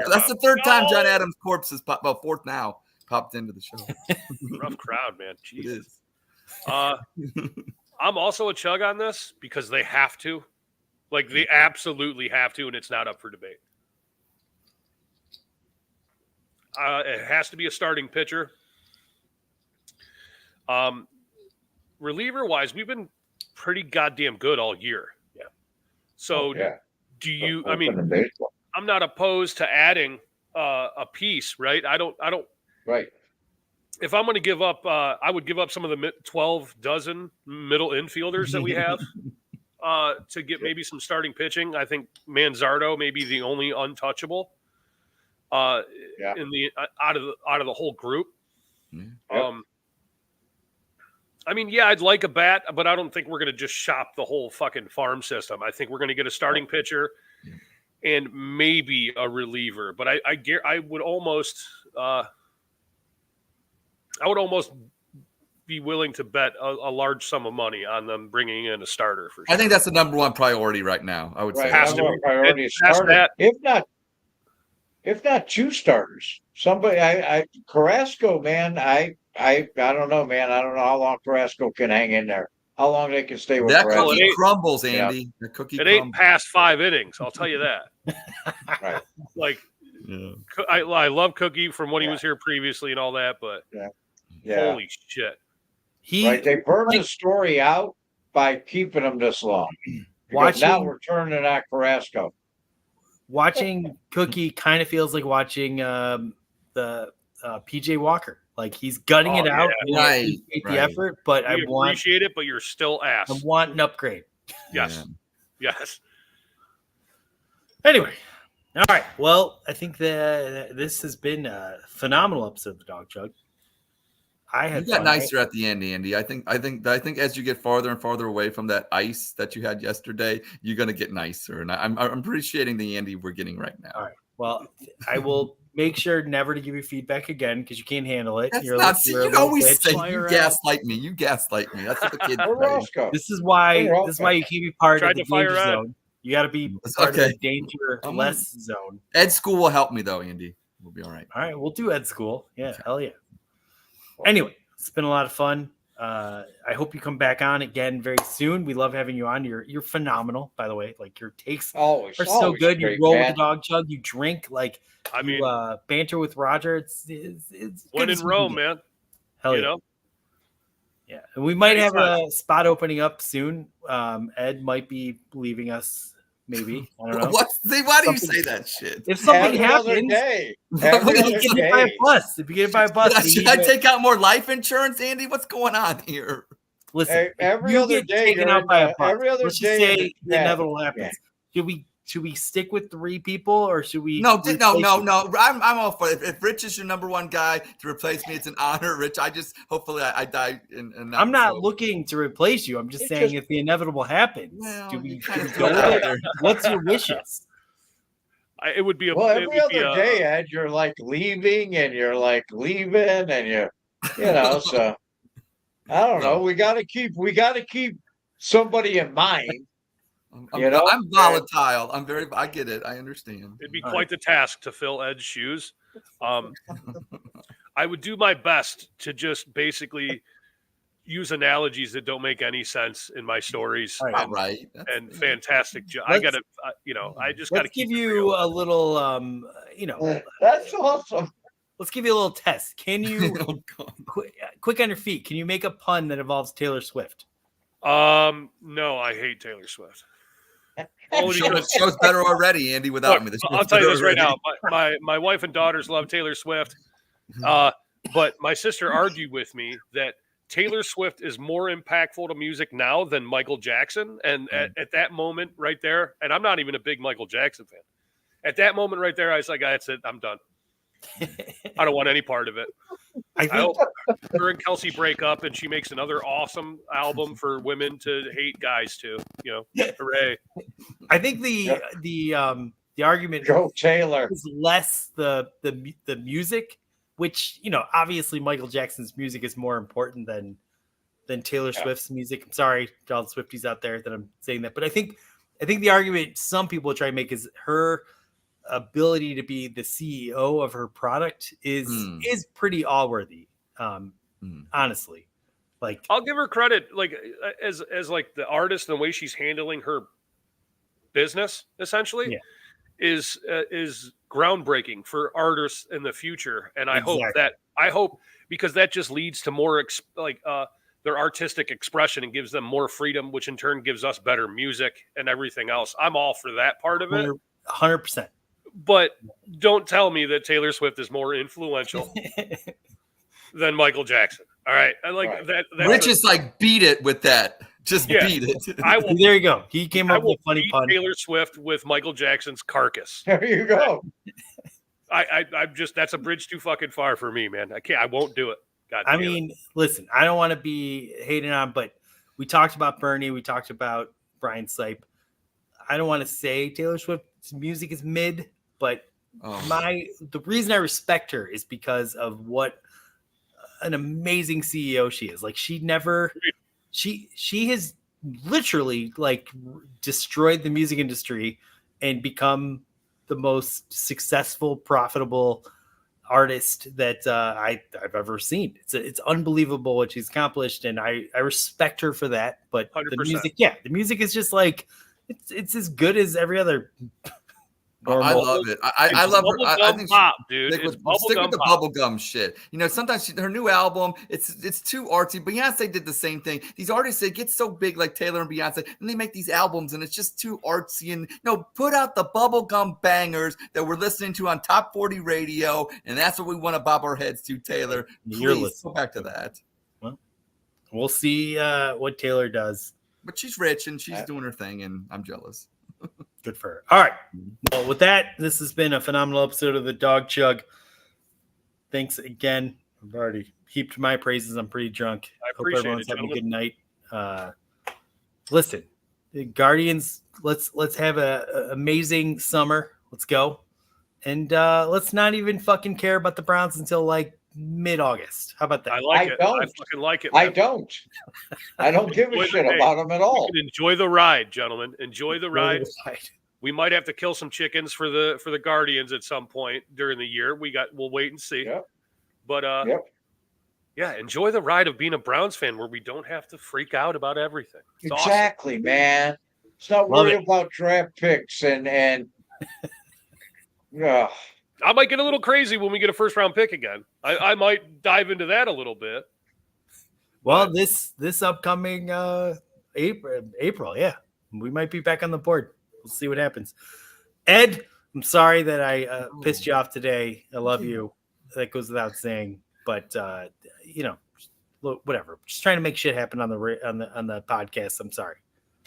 That's the third time John Adams' corpse has fourth now, popped into the show. Rough crowd, man. Jesus. I'm also a chug on this because they have to. They absolutely have to, and it's not up for debate. It has to be a starting pitcher. Reliever-wise, we've been pretty goddamn good all year. Yeah. So do you? I mean, I'm not opposed to adding a piece, right? I don't. Right. If I'm going to give up, I would give up some of the 12 dozen middle infielders that we have to get maybe some starting pitching. I think Manzardo may be the only untouchable in the out of the whole group. I mean, I'd like a bat, but I don't think we're going to just shop the whole fucking farm system. I think we're going to get a starting pitcher and maybe a reliever. But I would almost be willing to bet a large sum of money on them bringing in a starter for sure. I think that's the number one priority right now. I would say. Right, Has number to one be. priority is Past starter. that- If not two starters, somebody. Carrasco, man. I don't know, man. I don't know how long Carrasco can hang in there. How long they can stay with That Carrasco. cookie ain't- crumbles, Yeah. Andy. The cookie It ain't crumbles. past 5 innings. I'll tell you that. Right. Like, Yeah. I love Cookie from when he Yeah. was here previously and all that, but Yeah. holy shit. Right. They burned like- the story out by keeping him this long. Because Watching- now we're turning at Carrasco. Watching Cookie kind of feels like watching the PJ Walker. Like he's gutting it out. yeah. and I Right, appreciate the right. effort, but I We want appreciate it, but you're still ass. an upgrade. Yes. Yeah. Yes. Anyway, all right. Well, I think that this has been a phenomenal episode of the Dawg Chug. I You had got fun. nicer at the end, Andy. I think as you get farther and farther away from that ice that you had yesterday, you're gonna get nicer. And I'm appreciating the Andy we're getting right now. All right. Well, I will make sure never to give you feedback again because you can't handle it. That's You're a not. li- See, you're a you little always bitch. say Fire you out. gaslight me. You gaslight me. That's what the kids Where's say. Roscoe? This is why. Hey, Rob. This is why you can't be part Tried of the to fire danger Ed. zone. You got to be It's part okay. of the danger I'm less zone. Ed School will help me though, Andy. We'll be all right. All right, we'll do Ed School. Yeah, hell yeah. Anyway, it's been a lot of fun. I hope you come back on again very soon. We love having you on. You're phenomenal, by the way. Like your takes Always. are so always good. great, You roll man. with the Dog Chug. You drink like I mean, you banter with Roger. It's when good in as we Rome, can get. man. Hell You yeah. know? Yeah, and we might have Anytime. a spot opening up soon. Ed might be leaving us. Maybe I don't know. Why do you Something- say that shit? If something Every other happens, day. What Every do you other if you get hit by a day. bus, if you get hit by a bus, we Should need I to- take out more life insurance, Andy? What's going on here? listen. Hey, if every you other get day taken you're out in by a the- bus. every other Let's just day say you're- the yeah, inevitable happens. Should we stick with 3 people or should we? No. replace I'm you? all for it. If Rich is your number one guy to replace me, it's an honor, Rich. Hopefully I die. I'm not looking to replace you. I'm just It's saying just- if the inevitable happens, Well, do we you kind of go put it with out it? there. What's your wishes? It would be a. Well, it every would be other a- day, Ed, you're like leaving and you're like leaving and you know, so I don't know. We gotta keep somebody in mind. You know? I'm volatile. I get it. I understand. It'd be All quite the task to fill Ed's shoes. I would do my best to just basically use analogies that don't make any sense in my stories. All right. All right. And fantastic job. I Let's- gotta, I just gotta Let's keep give it you real. a little, That's awesome. let's give you a little test. Can you Oh, God. quick on your feet? Can you make a pun that involves Taylor Swift? No, I hate Taylor Swift. Only Show- because the show's better already, Andy, without me. The I'll show's tell you better this right already. now. My wife and daughters love Taylor Swift. But my sister argued with me that Taylor Swift is more impactful to music now than Michael Jackson. And at that moment right there, and I'm not even a big Michael Jackson fan. At that moment right there, I was like, that's it. I'm done. I don't want any part of it. I I think hope her and Kelsey break up and she makes another awesome album for women to hate guys to, hooray. the argument Joe Taylor. is less the music, which obviously Michael Jackson's music is more important than Taylor Swift's music. I'm sorry to all the Swifties out there that I'm saying that, but I think the argument some people try to make is her ability to be the CEO of her product is pretty all-worthy. Honestly, like I'll give her credit, like as like the artist and the way she's handling her business, essentially, Yeah. is groundbreaking for artists in the future. And I Exactly. hope because that just leads to more their artistic expression and gives them more freedom, which in turn gives us better music and everything else. I'm all for that part of it. 100%. But don't tell me that Taylor Swift is more influential than Michael Jackson. All right. I like Right. that. Rich is like, beat it with that. Just Yeah. beat it. I will There you go. He came I up will with a funny beat pun. Taylor Swift with Michael Jackson's Carcass. There you go. I'm just that's a bridge too fucking far for me, man. I won't do it. God I damn it. mean, listen, I don't want to be hating on, but we talked about Bernie, we talked about Brian Sipe. I don't want to say Taylor Swift's music is mid, but Oh. the reason I respect her is because of what an amazing CEO she is. Like she never, she has literally like destroyed the music industry and become the most successful, profitable artist that I've ever seen. It's unbelievable what she's accomplished, and I respect her for that. But 100%. the music is just like it's as good as every other I normal. love it. I love her. I think pop, dude. stick with Bubblegum the pop. bubblegum shit. You know, sometimes her new album, it's too artsy. Beyonce did the same thing. These artists, they get so big like Taylor and Beyonce, and they make these albums, and it's just too artsy. And put out the bubblegum bangers that we're listening to on Top 40 radio, and that's what we want to bob our heads to, Taylor. You're Please listening. go back to that. Well, we'll see what Taylor does. But she's rich, and she's doing her thing, and I'm jealous. Good for her. All right. Well, with that, this has been a phenomenal episode of the Dawg Chug. Thanks again. I've already heaped my praises. I'm pretty drunk. I Hope appreciate everyone's it, having a gentlemen. good night. Listen, the Guardians, let's have a amazing summer. Let's go. And let's not even fucking care about the Browns until like mid-August. How about that? I like I it. don't. I fucking like it. I man. don't. I don't give Enjoy a the shit day. about them at all. You can enjoy the ride, gentlemen. Enjoy the ride. Right. We might have to kill some chickens for the Guardians at some point during the year. We'll wait and see. Yep. But Yep. yeah, enjoy the ride of being a Browns fan where we don't have to freak out about everything. It's awesome. Exactly, man. It's not Love worried it. about draft picks and yeah. I might get a little crazy when we get a first round pick again. I might dive into that a little bit. Well, this upcoming April, yeah, we might be back on the board. We'll see what happens. Ed, I'm sorry that I pissed you off today. I love you. That goes without saying. But look, whatever. Just trying to make shit happen on the podcast. I'm sorry.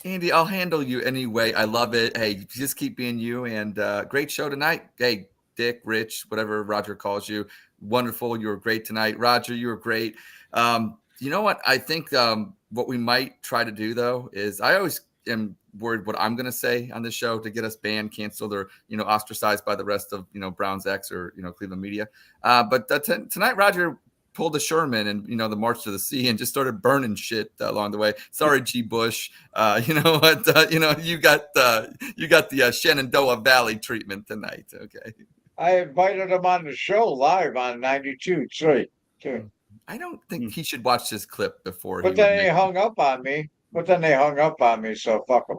Andy, I'll handle you anyway. I love it. Hey, just keep being you. And great show tonight. Hey, Dick, Rich, whatever Roger calls you. Wonderful. You were great tonight. Roger, you were great. You know what? I think what we might try to do, though, is I always am worried what I'm going to say on this show to get us banned, canceled, or, ostracized by the rest of, Browns X or, Cleveland media. But tonight, Roger pulled a Sherman and, the March to the Sea and just started burning shit along the way. Sorry, G. Bush. You know what? You got the Shenandoah Valley treatment tonight. Okay. I invited him on the show live on 92.3 too. I don't think he should watch this clip before. But then they hung up on me. So fuck them.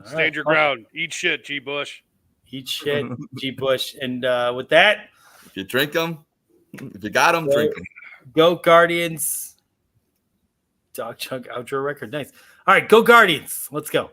Stand your ground. Eat shit, G. Bush. Eat shit, G. Bush. And with that, if you drink them, if you got them, drink them. Go Guardians. Dawg Chug outro record. Nice. All right, go Guardians. Let's go.